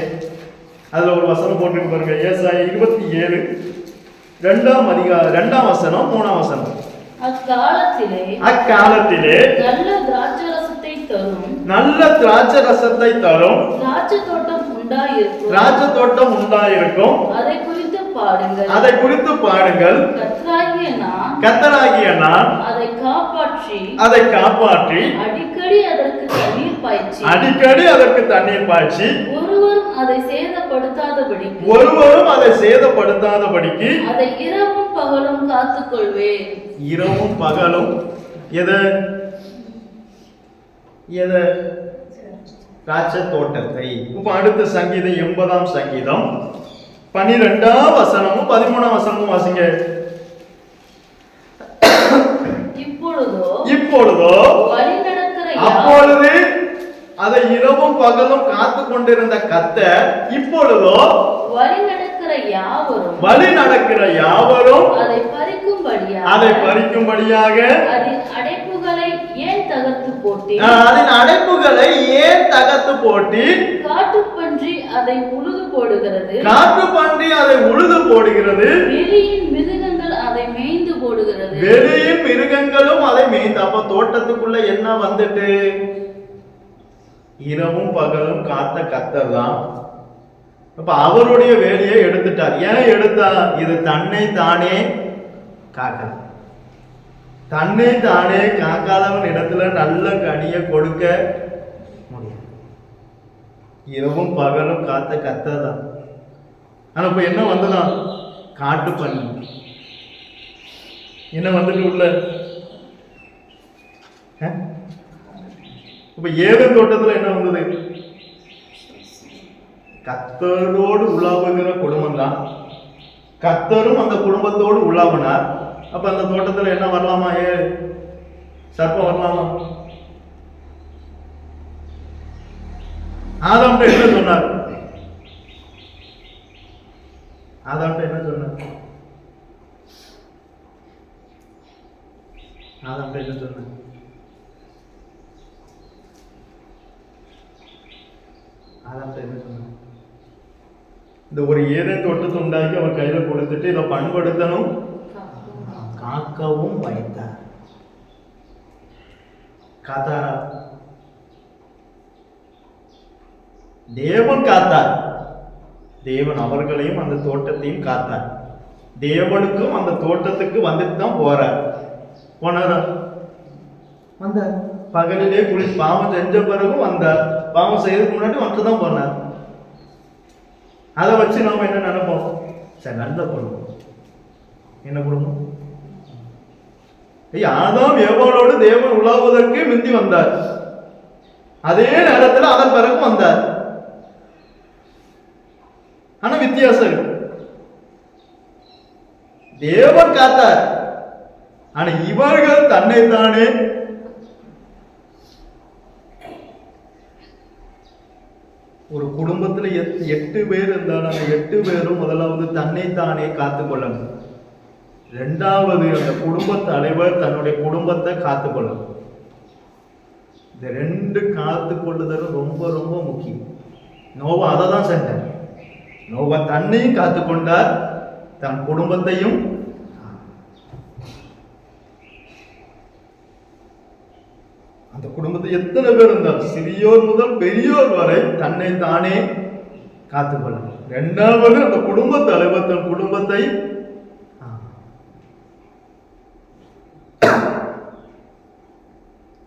அதுல ஒரு வசனம் போட்டுருக்கு பாருங்க. ஏசாயா 27 2ஆம் அதிகாரம் 2ஆம் வசனம் 3ஆம் வசனம். அக்காலத்திலே நல்ல திராட்சரசத்தை தரும் திராட்சை தோட்டம் உண்டாயிருக்கும். அதை குறித்து பாடுங்கள். அதை குறித்து பாடுங்கள். கர்த்தராகிய நான் அதை காப்பாற்றி அடிக்கடி அதற்கு தண்ணீர் பாய்ச்சி ஒருவரும் அதை சேதப்படுத்தாதபடிக்கு அதை இரவும் பகலும் காத்துக்கொள்வேன். இரவும் பகலும் எது திராட்சை தோட்டத்தை. இப்ப அடுத்த சங்கீதம் 80ஆம் சங்கீதம் 12ஆம் வசனமும் 13ஆம் வசனமும் வாசிங்க. இப்பொழுதோ அப்பொழுது அதை இரவும் பகலும் காத்து கொண்டிருந்த கர்த்தர் இப்பொழுதோ வழி நடக்கிற யாவரும் அதை பறிக்கும்படியாக அதன் அடைப்புகளை ஏன் தகர்த்து போட்டு காட்டுப்பன்றி அதை உழுது போடுகிறது. வெளியின் மிருகங்கள் அதை மேய்ந்து போடுகிறது. வெளியின் மிருகங்களும் அதை மேய்ந்து. அப்ப தோட்டத்துக்குள்ள என்ன வந்துட்டு இரவும் பகலும் காத்த கர்த்தர் தான். அப்ப அவருடைய வேலையை எடுத்துட்டார். ஏன் எடுத்தார்? இது தன்னை தானே காக்காதவன் இடத்துல நல்ல கனியை கொடுக்க முடியும். இரவும் பகலும் காத்த கர்த்தர் தான். ஆனா இப்ப என்ன வந்துதான்? காட்டு பண்ணி என்ன வந்துட்டு உள்ள. இப்ப ஏதேன் தோட்டத்துல என்ன வந்தது? கர்த்தரோடு உலாவுகிற குடும்பம் தான். கர்த்தரும் அந்த குடும்பத்தோடு உலாவினார். அப்ப அந்த தோட்டத்துல என்ன வரலாமா? சர்ப்பம் வரலாமா? ஆதாம்கிட்ட என்ன சொன்னார்? ஆதாம்கிட்ட என்ன சொன்னார்? இந்த ஒரு ஏதேன் தோட்டத்தை உண்டாக்கி அவர் கையில கொடுத்துட்டு இதை பண்படுத்தணும், காக்கவும் வைத்தார். காத்தாரா? தேவன் காத்தார். தேவன் அவர்களையும் அந்த தோட்டத்தையும் காத்தார். தேவனுக்கும் அந்த தோட்டத்துக்கு வந்துட்டு தான் போனாரா? வந்தார். பகலிலே பாவம் செஞ்ச பிறகும் வந்தார். பாவம் செய்யறதுக்கு முன்னாடி வந்துட்டு தான் போனார். அதை வச்சு நாம என்ன நினைப்போம்? சரி, நல்ல குடும்பம். என்ன குடும்பம்? ஆதாம் ஏவாளோடு தேவன் உலாவுவதற்கு முந்தி வந்தார். அதே நேரத்தில் அதன் பிறகு வந்தார். ஆனா வித்தியாசம். தேவன் காத்தார். ஆனா இவர்கள் தன்னைத்தானே ஒரு குடும்பத்துல 8 பேர் இருந்தாலும் அந்த 8 பேரும் முதலாவது தன்னைத்தானே காத்து கொள்ளணும். இரண்டாவது அந்த குடும்ப தலைவர் தன்னுடைய குடும்பத்தை காத்துக்கொள்ளணும். இந்த 2 காத்து கொள்ளுதலும் ரொம்ப ரொம்ப முக்கியம். நோவா அதை தான் செஞ்சார். நோவா தன்னையும் காத்து கொண்டார், தன் குடும்பத்தையும். அந்த குடும்பத்தை எத்தனை பேர் இருந்தார், சிறியோர் முதல் பெரியோர் வரை தன்னை தானே காத்துக்கொள்ளணும். இரண்டாவது அந்த குடும்ப தலைவர் தன் குடும்பத்தை.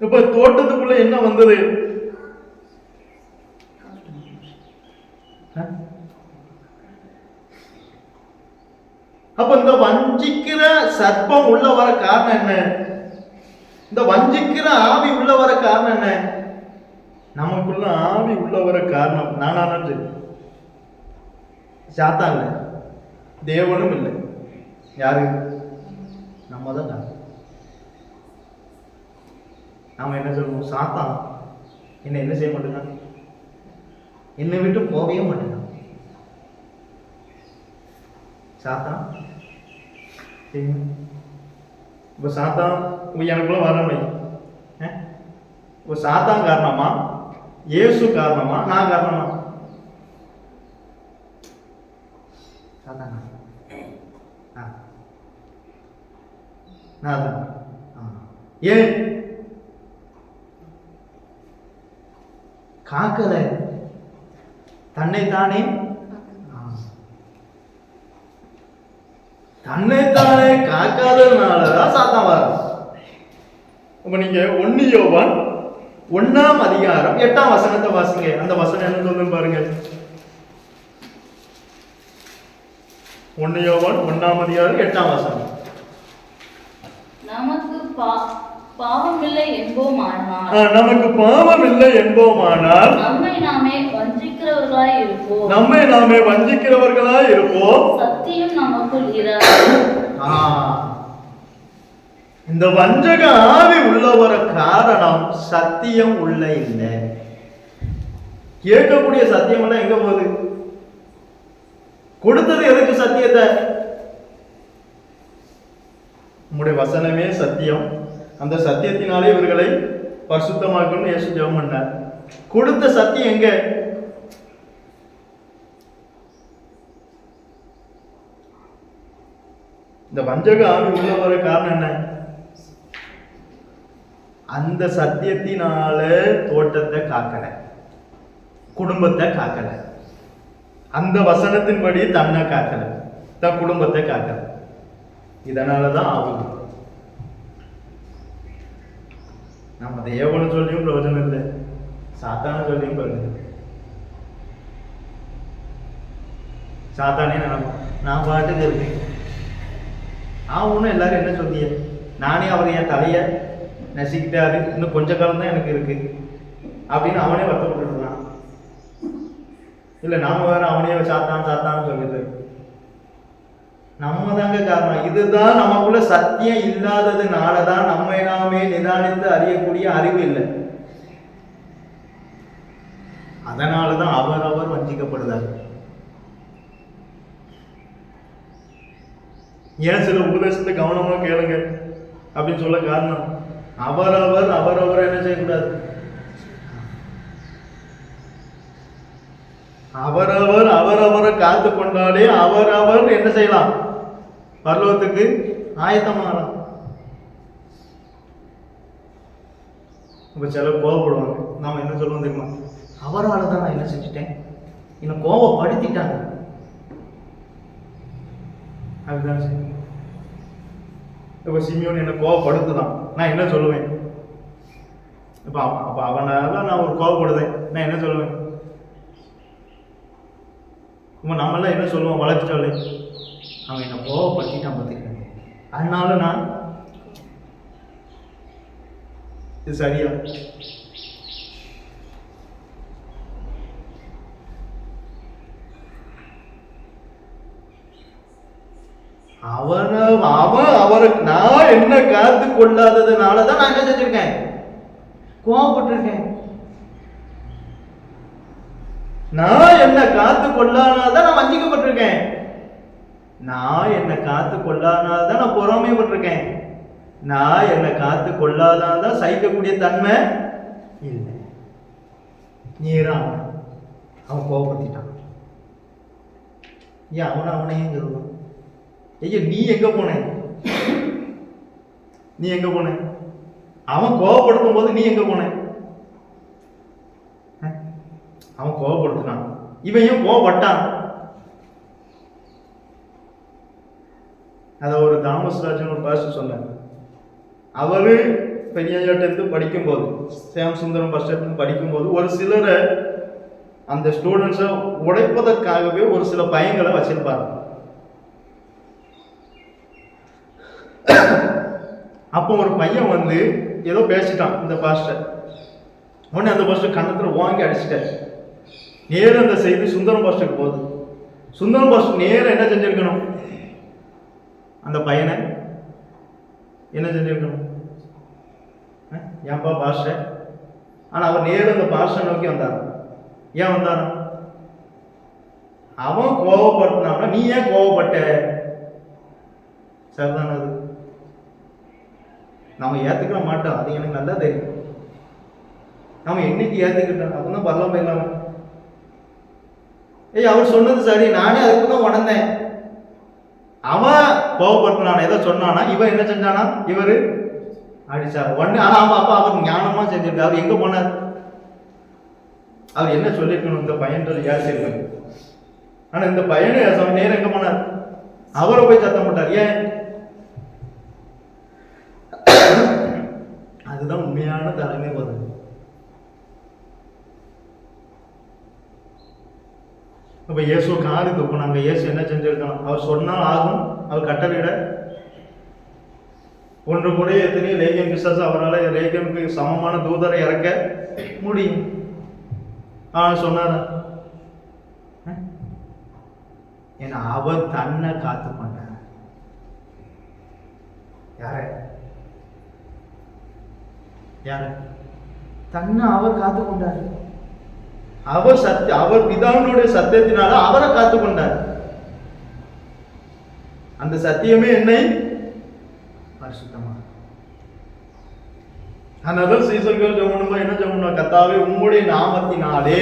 இப்ப தோட்டத்துக்குள்ள என்ன வந்தது? அப்ப இந்த வஞ்சிக்கிற சர்ப்பம் உள்ள வர காரணம் என்ன? இந்த வஞ்சிக்கிற ஆவி உள்ள வர காரணம் என்ன? நமக்குள்ள ஆவி உள்ள வர காரணம் நானானது சாத்தான் இல்லை, தேவனும் இல்லை. யாரு? நம்ம தான். நாம என்ன சொல்லுவோம்? சாத்தான் என்ன செய்ய மாட்டேங்கான், என்னை விட்டு போகவே மாட்டேங்கான். சாத்தான் இப்ப சாத்தான் எனக்குள்ள வரணும். இப்ப சாத்தான் காரணமா, இயேசு காரணமா, நான் காரணமா? சாத்தான் ஏன் காக்கல? தன்னைத்தானே தன்னைத்தானே காக்காததுனாலதான் சாத்தான் வரும். அப்ப நீங்க 1 யோவான் 1ஆம் அதிகாரம் 8ஆம் வசனத்தை வாசிங்க. அந்த வசனம் என்ன சொல்லுன்னு பாருங்க. 1 யோவான் 1ஆம் அதிகாரம் 8ஆம் வசனம். நமக்கு பாவமில்லை என்போமானால் நமக்கு பாவம் இல்லை என்போமானால் நம்மை நாமே வஞ்சிக்கிறவர்களாய் இருப்போம். சத்தியம் நமக்குள் இராது. இந்த வஞ்சக ஆவி உள்ள ஒரு காரணம் சத்தியம் உள்ள இல்லை. கேட்கக்கூடிய சத்தியம் எல்லாம் எங்க போகுது? கொடுத்தது எதுக்கு சத்தியத்தை? உங்களுடைய வசனமே சத்தியம். அந்த சத்தியத்தினாலே இவர்களை பரிசுத்தமாக்கணும்னு இயேசு ஜெபம் பண்ணார். கொடுத்த சத்தியம் எங்க? இந்த வஞ்சக ஆவி உள்ள வர காரணம் என்ன? அந்த சத்தியத்தினால தோட்டத்தை காக்கல, குடும்பத்தை காக்கல, அந்த வசனத்தின்படி தன்னை காக்கல, தன் குடும்பத்தை காக்கல. இதனாலதான் ஆகும். நம்ம தேவனை சொல்லியும் பிரயோஜனம் இல்லை, சாத்தான சொல்லியும் பிரயோஜனம் இல்லை. சாத்தானே நான் பாட்டுக்கு இருக்கேன், நான் ஒன்றும் எல்லாரும் என்ன சொல்லிய, நானே அவர் என் தலைய நசிக்கிட்டாரு, இன்னும் கொஞ்ச காலம் தான் எனக்கு இருக்கு அப்படின்னு அவனே வருத்தப்பட்டு இருந்தான். இல்லை நாம வேற அவனே சாத்தான்னு சொல்லிட்டு நம்ம தாங்க காரணம். இதுதான் நமக்குள்ள சத்தியம் இல்லாததுனாலதான் நம்மை நாமே நிதானித்து அறியக்கூடிய அறிவு இல்லை. அதனாலதான் அவர் வஞ்சிக்கப்படுதார். ஏன் சில உபதேசத்தை கவனமா கேளுங்க அப்படின்னு சொல்ல காரணம், அவரவர் என்ன செய்யக்கூடாது, அவரவரை காத்து கொண்டாலே அவரவர் என்ன செய்யலாம், பரலோகத்துக்கு ஆயத்தமாகலாம். இப்ப சிலர் கோவப்படுவாங்க. நாம என்ன சொல்லுவோம் தெரியுமா? அவரால் தான் நான் என்ன செஞ்சுட்டேன், என்னை கோவப்படுத்திட்டாங்க அதுதான் சரி. இப்ப சிமியோன் என்ன கோவப்படுத்துதான், நான் என்ன சொல்லுவேன்? இப்ப அவனால நான் ஒரு கோவப்படுதேன், நான் என்ன சொல்லுவேன்? நம்மளாம் என்ன சொல்லுவோம்? வளர்ச்சிட்டாலே அவன் என்ன கோவப்படுத்திட்டான் பார்த்துக்கிறேன், அதனால நான் இது சரியா? அவருக்கு நான் என்ன காத்து கொள்ளாததுனாலதான் நான் என்ன செஞ்சிருக்கேன், கோவப்பட்டிருக்கேன். நான் என்ன காத்து கொள்ளாததான் நான் வஞ்சிக்கப்பட்டிருக்கேன். நான் என்ன காத்து கொள்ளாததான் நான் பொறாமைப்பட்டிருக்கேன். நான் என்ன காத்து கொள்ளாதான் சகிக்கக்கூடிய தன்மை இல்லை. நீரான் அவன் கோவப்படுத்திட்டான். ஏன் அவனையும் சொல்லுவான், ஐயா நீ எங்க போன, நீ எங்க போன? அவன் கோவப்படுத்தும் போது நீ எங்க போன? அவன் கோவப்படுத்தினான், இவன் ஏன் கோவப்பட்டான்? அத ஒரு தாமஸ் ராஜன் ஒரு பாஸ்டர் சொன்னார். அவரு பெரியாட்ட படிக்கும்போது, சேம் சுந்தரம் பாஸ்டர் படிக்கும்போது ஒரு சிலரை அந்த ஸ்டூடெண்ட்ஸை உடைப்பதற்காகவே ஒரு சில பயங்களை வச்சிருப்பாங்க. அப்போ ஒரு பையன் வந்து ஏதோ பேசிட்டான் இந்த பாஸ்டர். உடனே அந்த பாஸ்டர் கண்ணத்துல வாங்கி அடிச்சிட்டார். நேரம் அந்த செய்தி சுந்தரம் பாஸ்டருக்கு போகுது. சுந்தரம் பாஸ்டர் நேரம் என்ன செஞ்சிருக்கணும், அந்த பையனை என்ன செஞ்சிருக்கணும், ஏன்பா பாஸ்டர்? ஆனா அவர் நேரம் அந்த பாஸ்டர் நோக்கி வந்தார். ஏன் வந்தார்? அவன் கோவப்பட்டான்னா நீ ஏன் கோவப்பட்ட? சரிதானே? அது நம்ம ஏத்துக்கிற மாட்டோம், அது எனக்கு நல்லா தெரியும். நம்ம என்னைக்கு ஏத்துக்கிட்டோம் அப்பதான் பரவாயில்ல போயிடலாம். அவர் சொன்னது சரி, நானே அதுக்கு தான் உணர்ந்தேன். அவன் கோவப்பட்டான ஏதோ சொன்னானா, இவன் என்ன செஞ்சானா, இவரு அடிச்சார் ஒண்ணு. ஆனா அவன் அப்பா அவர் ஞானமா செஞ்சிருக்காரு. அவர் எங்க போனார்? அவர் என்ன சொல்லிருக்கணும், இந்த பையன் சொல்லி யார் செய்வாங்க. ஆனா இந்த பையனு நேரம் எங்க போனார்? அவரை போய் சத்தம் போட்டார். ஏன்? அதுதான் உண்மையான தலைமை பதவி. அப்ப இயேசு காரி துப்புனாங்க. இயேசு என்ன செஞ்சிருக்கணும்? அவர் சொன்னால் ஆகும். அவர் கட்டளையிட ஒன்று கூட எத்தனையோ லேகியம் பிசாசு அவரால் லேகியமுக்கு சமமான தூதரை இறக்க முடியும். சொன்னார். ஏன்னா அவர் தன்னை காத்து கொண்டார். யார தன்னை அவர் காத்து கொண்டார். அவர் பிதாவினுடைய சத்தியத்தினால அவரை காத்து கொண்டார். அந்த சத்தியமே என்னை பரிசுத்தமா. அதனால சீசர்கள் ஜெபம் என்ன ஜெபம்? கர்த்தாவே உம்முடைய நாமத்தினாலே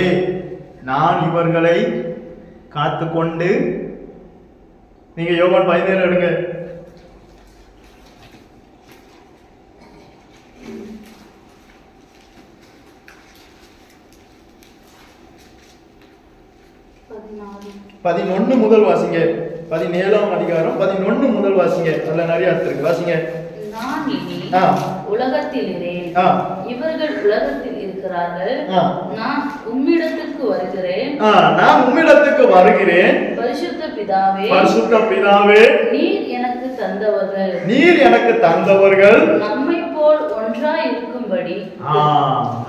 நான் இவர்களை காத்து கொண்டு. நீங்க யோவான் 17 எடுங்க. பதினொன்னு முதல் வாசிங்க. 17ஆம் அதிகாரம் 11 முதல் வாசிங்க. அதுல நிறைய அர்த்தம் இருக்கு. வாசிங்க. நான் இனி உலகத்தில் இரேன், இவர்கள் உலகத்தில் இருக்கிறார்கள். நான் உம்மிடத்துக்கு வருகிறேன். நான் உம்மிடத்துக்கு வருகிறேன். பரிசுத்த பிதாவே, பரிசுத்த பிதாவே, நீர் எனக்கு தந்தவர்கள், நீர் எனக்கு தந்தவர்கள் நம்மை போல் ஒன்றாய் இருக்கும்படி,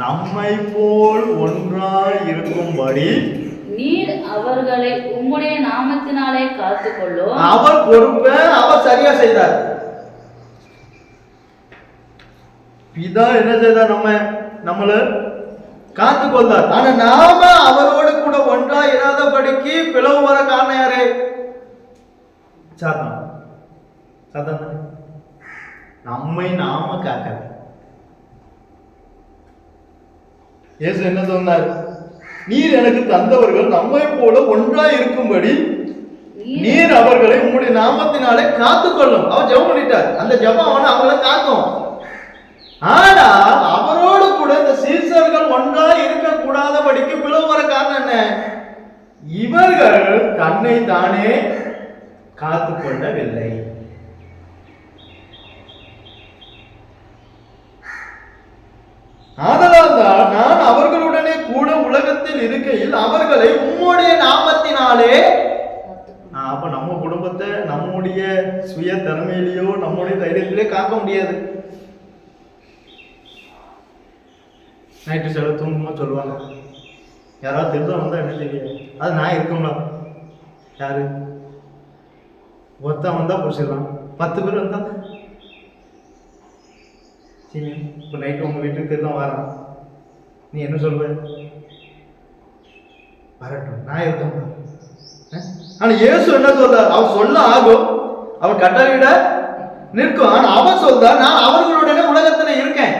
நம்மை போல் ஒன்றாய் இருக்கும்படி நீர் அவர்களை உம்முடைய நாமத்தினாலே காத்துக்கொள்ளும். அவர் பொறுப்பை அவர் சரியா செய்தார். பிதா என்ன செய்தார்? நம்மள காத்துக்கொண்டார். ஆனா நாம அவரோடு கூட ஒன்றா இராதபடிக்கு பிளவு வர காரணம் யாரு? சாத்தான். நம்மை நாம காக்கல. இயேசு என்ன சொன்னார்? நீர் எனக்கு தந்தவர்கள் நம்மை போல ஒன்றா இருக்கும்படி நீர் அவர்களை உங்களுடைய நாமத்தினாலே காத்துக்கொள்ளும். அவர் ஜெபம் பண்ணிட்டார். அந்த ஜெபம் அவங்களை காக்கும். ஆனா அவரோடு கூட இந்த சீசர்கள் ஒன்றா இருக்க கூடாதபடிக்கு பிளவு வர காரணம் என்ன? இவர்கள் தன்னை தானே காத்துக்கொள்ளவில்லை. ஆதலால் தான் நான் அவர்களுடனே கூட உலகத்தில் இருக்கையில் அவர்களை உம்முடைய நாமத்தினாலே. அப்ப நம்ம குடும்பத்தை நம்முடைய சுய திறமையிலேயோ நம்முடைய தைரியத்திலே காக்க முடியாது. நைட்டு சில தூங்குமா சொல்லுவாங்க, யாராவது திருத்தம் வந்தா என்ன தெரியும்? அது நான் இருக்கும்ல. யாரு ஒருத்தன் வந்தா பிடிச்சிடலாம், 10 பேர் வந்தா. சரி, இப்போ நைட்டு உங்கள் வீட்டுக்கு திருத்தம் வரான், நீ என்ன சொல்வ? வரட்டும், நான் இருக்கேன். ஆனா இயேசு என்ன சொல்றார்? அவர் சொல்ல ஆகும், அவர் கட்டளையிட நிற்கும். ஆனா அவர் சொல்றார், நான் அவர்களுடனே உலகத்துல இருக்கேன்.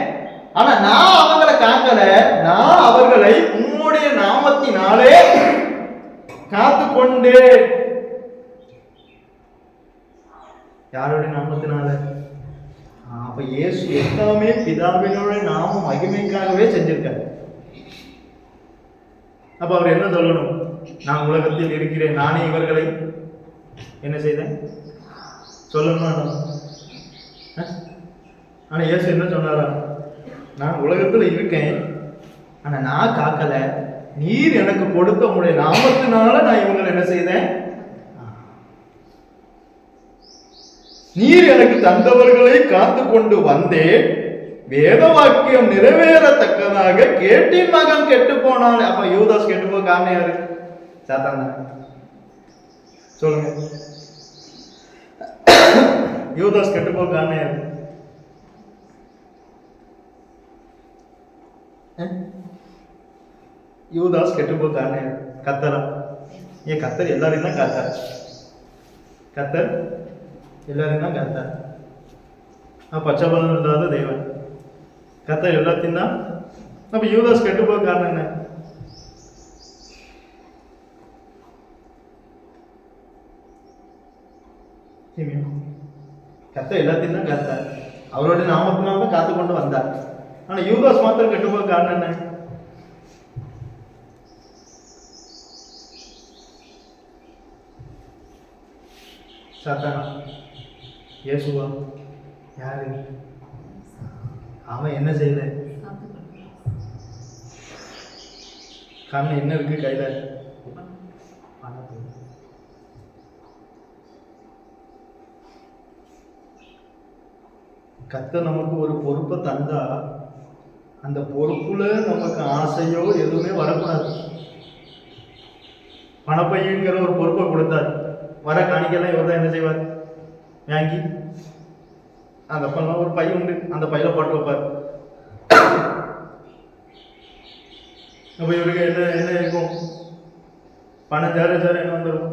ஆனா நான் அவங்களை காக்கல, நான் அவர்களை உம்முடைய நாமத்தினாலே காத்து கொண்டே. யாருடைய நாமத்தினால? அப்ப இயேசு எல்லாமே பிதாவினுடைய நாம மகிமைக்காகவே செஞ்சிருக்காரு. அப்ப அவர் என்ன சொல்லணும்? நான் உலகத்தில் இருக்கிறேன், நானே இவர்களை என்ன செய்தேன் சொல்லணும். ஆனா இயேசு என்ன சொன்னாரா? நான் உலகத்துல இருக்கேன், ஆனா நான் காக்கல, நீர் எனக்கு கொடுத்த உங்களுடைய நாமத்தினால நான் இவங்களை என்ன செய்தேன்? நீர் எனக்கு தந்தவர்களை காத்து கொண்டு வந்தேன், வேத வாக்கியம் நிறைவேறத்தக்கதாக கேட்டின் மகன் கெட்டு போனான். அப்ப யூதாஸ் கெட்டு போக காரணம் யாரு? சாத்தான். சொல்லுங்க, யூதாஸ் கெட்டு போக காரணம் யாரு? யூதாஸ் கெட்டு போக காரணம் யாரு? கத்தரா? ஏன் கத்தர் எல்லாரையும் தான் காத்தார். கத்தர் எல்லாரையும் தான் காத்தார். பச்சைபலம் இல்லாத தேவன் கத்தர் எல்லாத்தையும் தான். அப்ப யூதாஸ் கெட்டு போக காரணம் என்ன? கத்தர் எல்லாத்தையும் தான் காத்தார், அவருடைய நாமத்தினால தான் காத்து கொண்டு வந்தார். ஆனா யூதாஸ் மாத்திரம் கெட்டு போக காரணம் என்ன? சாத்தானா? இயேசுவா? யாரு? அவன் என்ன செய்யல? காரணம் என்ன இருக்கு கையில? கர்த்தர் நமக்கு ஒரு பொறுப்பை தந்தா அந்த பொறுப்புல நமக்கு ஆசையோ எதுவுமே வரக்கூடாது. பணப்பையங்கிற ஒரு பொறுப்பை கொடுத்தார். வர காணிக்கலாம் இவர் தான் என்ன செய்வார்? வாங்கி அந்த அப்பெல்லாம் ஒரு பை உண்டு, அந்த பையில போட்டு வைப்பார். அப்ப இவருக்கு என்ன என்ன இருக்கும்? பணம் ஜார என்ன வந்துடும்.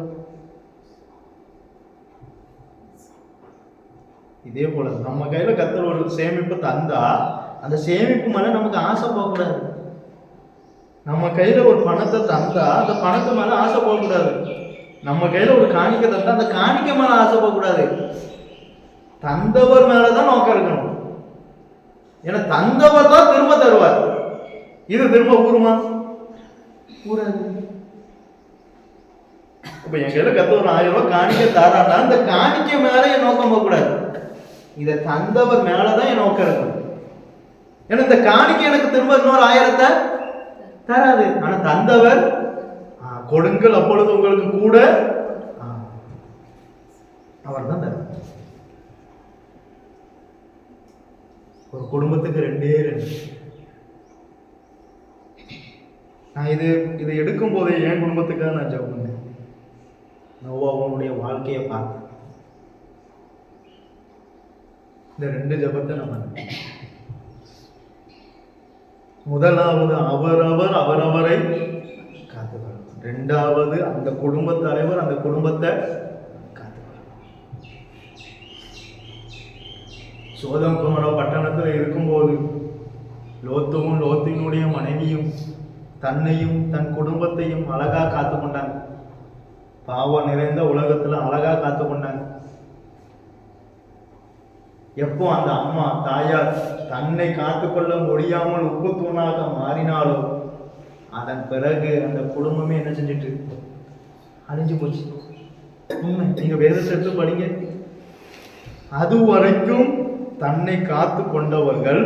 இதே போல நம்ம கையில கர்த்தர் ஒரு சேமிப்பு தந்தா அந்த சேமிப்பு மேல நமக்கு ஆசை போகக்கூடாது. நம்ம கையில ஒரு பணத்தை தந்தா அந்த பணத்து மேல ஆசை போகக்கூடாது. நம்ம கையில ஒரு காணிக்கை தந்தா அந்த காணிக்கை மேல ஆசை போகக்கூடாது. தந்தவர் மேலதான் நோக்கம் இருக்கணும். ஏன்னா தந்தவர் தான் திரும்ப தருவார். இது திரும்ப ஊருமா? ஊராது. இப்ப என் கையில கர்த்தர் ஒரு 1000 ரூபாய் காணிக்கை தரான்னா அந்த காணிக்கை மேல என் நோக்கம் போகக்கூடாது. இதை தந்தவர் மேலதான் என் நோக்கம் இருக்கணும். ஏன்னா இந்த காணிக்கை எனக்கு திரும்ப இன்னொரு 1000 தராது. ஆனா தந்தவர் கொடுங்கள் அப்பொழுது உங்களுக்கு கூட அவர் தான் தருவார். ஒரு குடும்பத்துக்கு 2. நான் இதை எடுக்கும் போதே என் குடும்பத்துக்காக நான் ஜெபம் பண்ணேன். நோவாவுடைய வாழ்க்கையை பார்த்தேன். இந்த 2 ஜெபத்தை நான் பண்ணேன். முதலாவது அவரவரை காத்துக்கொள்ளும். 2வது அந்த குடும்ப தலைவர் அந்த குடும்பத்தை காத்துக்கொள்ளும். சோதம் குமார பட்டணத்தில் இருக்கும்போது லோத்துவும் லோத்தினுடைய மனைவியும் தன்னையும் தன் குடும்பத்தையும் அழகா காத்து கொண்டாங்க. பாவம் நிறைந்த உலகத்துல அழகா காத்து கொண்டாங்க. எப்போ அந்த அம்மா தாயார் தன்னை காத்துக்கொள்ள முடியாமல் உப்பு தூணாக மாறினாலோ அதன் பிறகு அந்த குடும்பமே என்ன செஞ்சிட்டு அழிஞ்சு போச்சு. உண்மை. நீங்க வேதத்தை எடுத்து படிங்க. அது வரைக்கும் தன்னை காத்து கொண்டவர்கள்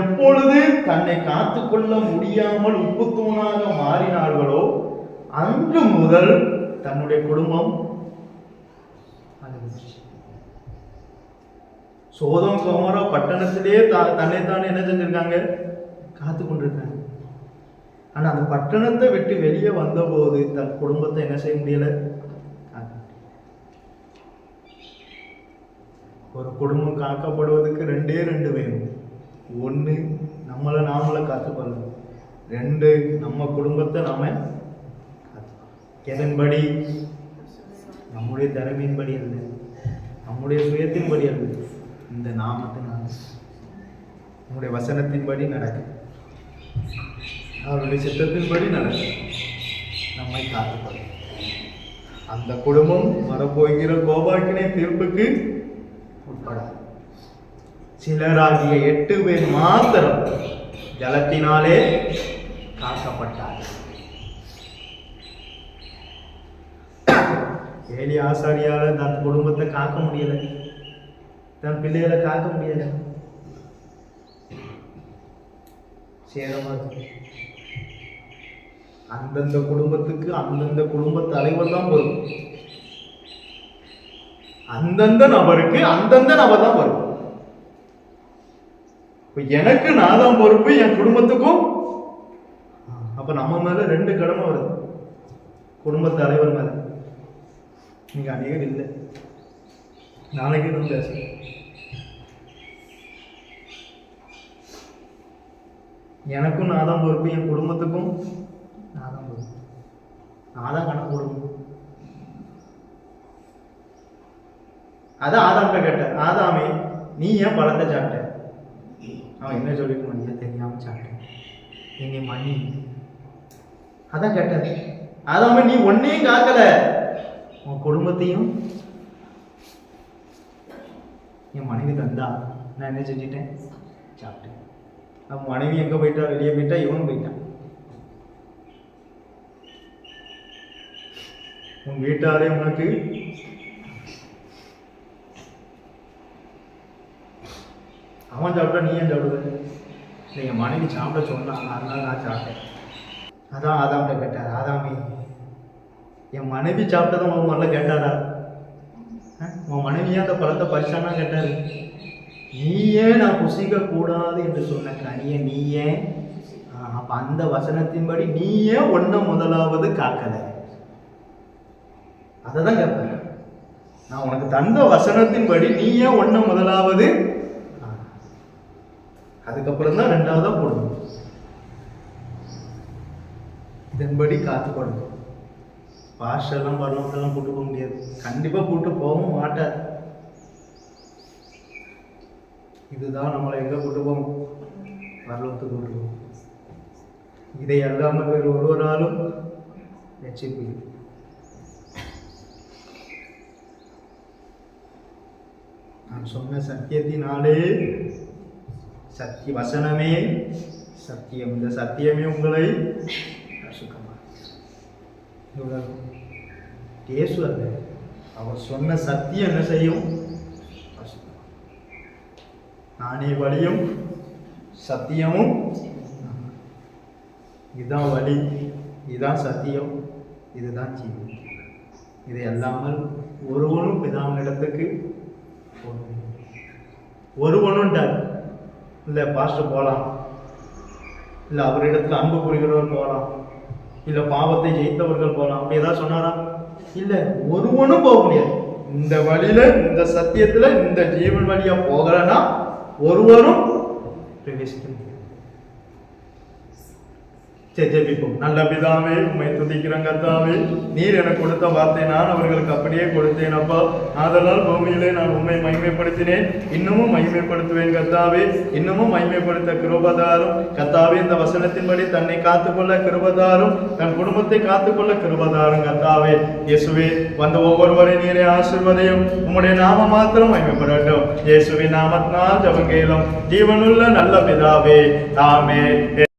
எப்பொழுது தன்னை காத்துக்கொள்ள முடியாமல் உப்பு தூணாக மாறினார்களோ அன்று முதல் தன்னுடைய குடும்பம் சோதம் குமார பட்டணத்திலே தன்னைத்தானே என்ன செஞ்சிருக்காங்க? காத்து கொண்டிருக்காங்க. ஆனா அந்த பட்டணத்தை விட்டு வெளியே வந்தபோது தன் குடும்பத்தை என்ன செய்ய முடியல. ஒரு குடும்பம் காக்கப்படுவதற்கு 2 வேணும். 1 நாமளை காத்துக்கொள்ளணும். 2 நம்ம குடும்பத்தை நாம காத்துக்கொள்ளணும். எதன்படி? நம்முடைய திறமையின்படி அல்ல, நம்முடைய சுயத்தின்படி அல்ல, இந்த நாமத்தினால் நம்முடைய வசனத்தின்படி நடக்கும், அவருடைய சித்தத்தின்படி நடக்கும். நம்மை காத்துக்கொள்ளும். அந்த குடும்பம் வரப்போகிற கோபாக்கினை தீர்ப்புக்கு உட்படாது. சிலராகிய 8 பேர் மாத்திரம் ஜலத்தினாலே காக்கப்பட்டார். ஏலி ஆசாரியால தன் குடும்பத்தை காக்க முடியல, தன் பிள்ளைகளை காக்க முடியல. சேதமா அந்தந்த குடும்பத்துக்கு அந்தந்த குடும்ப தலைவர் தான் வரும். அந்தந்த நபருக்கு அந்தந்த நபர் தான் வரும். எனக்கு நான் தான் பொறுப்பு, என் குடும்பத்துக்கும். அப்ப நம்ம மேல 2 கடமை வருது. குடும்ப தலைவர் மேல. நீங்க அநேகர் இல்லை, நாளைக்கு நான் பேசுறேன். எனக்கும் நான் தான் பொறுப்பு, என் குடும்பத்துக்கும் நான் தான் பொறுப்பு. நான் தான் கணக்கு கொடுக்கணும். அதான் ஆதாம்கிட்ட கேட்டேன், ஆதாமே நீ ஏன் பழத்தை சாப்பிட்ட? அவன் என்ன சொல்லிருக்கணும்? ஐயா தெரியாம சாப்பிட்டேன், என்னை மணி. அதான் கேட்டேன், ஆதாமே நீ ஒன்னையும் காக்கல, உன் குடும்பத்தையும். என் மனைவி தந்தா நான் என்ன செஞ்சிட்டேன்? சாப்பிட்டேன். அவன் மனைவி எங்க போயிட்டா? வெளியே போயிட்டா, இவனும் போயிட்டான். உன் வீட்டாரே உனக்கு அவன் சாப்பிட்டா நீ ஏன் சாப்பிடுவ? என் மனைவி சாப்பிட சொன்னாங்க, அதனால நான் சாப்பிட்டேன். அதான் ஆதாம்கிட்ட கேட்டார், ஆதாமே என் மனைவி சாப்பிட்டதான் உன் முதல்ல கேட்டாரா? உன் மனைவியே அந்த பழத்தை பறிச்சானா கேட்டாரு. நீ ஏன் நான் புசிக்க கூடாது என்று சொன்ன கனியை நீ ஏன், அப்ப அந்த வசனத்தின்படி நீ ஏன் ஒன்றை முதலாவது காக்கல? அதை தான் கேட்பேன். நான் உனக்கு தந்த வசனத்தின்படி நீ ஏன் ஒன்றை முதலாவது, அதுக்கப்புறம் தான் ரெண்டாவதா போடணும். இதன்படி காத்துக்கொள்ளணும். பாஸ்டர்லாம் பரலோகத்தெல்லாம் கூட்டு போக முடியாது, கண்டிப்பா கூட்டு போகவும் மாட்டார். இதுதான் நம்மளை எங்க கூட்டு போகும்? பரலோகத்துக்கு கூட்டு போகும். இதை அல்லாமல் வேறு ஒருவராலும் ரட்சிப்பு இல்லை. நான் சொன்ன சத்தியத்தினாலே, சத்திய வசனமே சத்தியம், இந்த சத்தியமே உங்களை இயேசு அல்ல, அவர் சொன்ன சத்தியம் என்ன செய்யும்? நானே வழியும் சத்தியமும், இதுதான் வழி, இதுதான் சத்தியம், இதுதான் ஜீவன். இதை அல்லாமல் ஒருவனும் பிதாவினிடத்துக்கு ஒருவனுண்டார். இல்லை பாஸ்டர் போகலாம், இல்லை அவரிடத்துல அன்பு புரிகிறவர் போகலாம், இல்லை பாவத்தை ஜெயித்தவர்கள் போகலாம், அப்படி ஏதாவது சொன்னாரா? இல்லை, ஒருவனும் போக முடியாது. இந்த வழியில, இந்த சத்தியத்துல, இந்த ஜீவன் வழியா போகலன்னா ஒருவரும் பிரவேசிக்க முடியாது. ஜெபிப்போம். நல்ல பிதாவே, உம்மை துதிக்கிறேன் கர்த்தாவே. நீர் எனக்கு கொடுத்த வார்த்தை நான் அவர்களுக்கு அப்படியே கொடுத்தேன் அப்பா. ஆதலால் பூமியிலே நான் உம்மை மகிமைப்படுத்தினேன், இன்னமும் மகிமைப்படுத்துவேன் கர்த்தாவே. இன்னமும் மகிமைப்படுத்த கிருபதாரும் கர்த்தாவே. இந்த வசனத்தின்படி தன்னை காத்துக்கொள்ள கிருபதாரும், தன் குடும்பத்தை காத்துக்கொள்ள கிருபதாரும் கர்த்தாவே. இயேசுவே, வந்த ஒவ்வொருவரை நீரே ஆசீர்வதியும். உம்முடைய நாம மாத்திரம் மகிமைப்படட்டும். இயேசுவின் நாமத்தினால் ஜெபம் கேளும் ஜீவனுள்ள நல்ல பிதாவே, ஆமென்.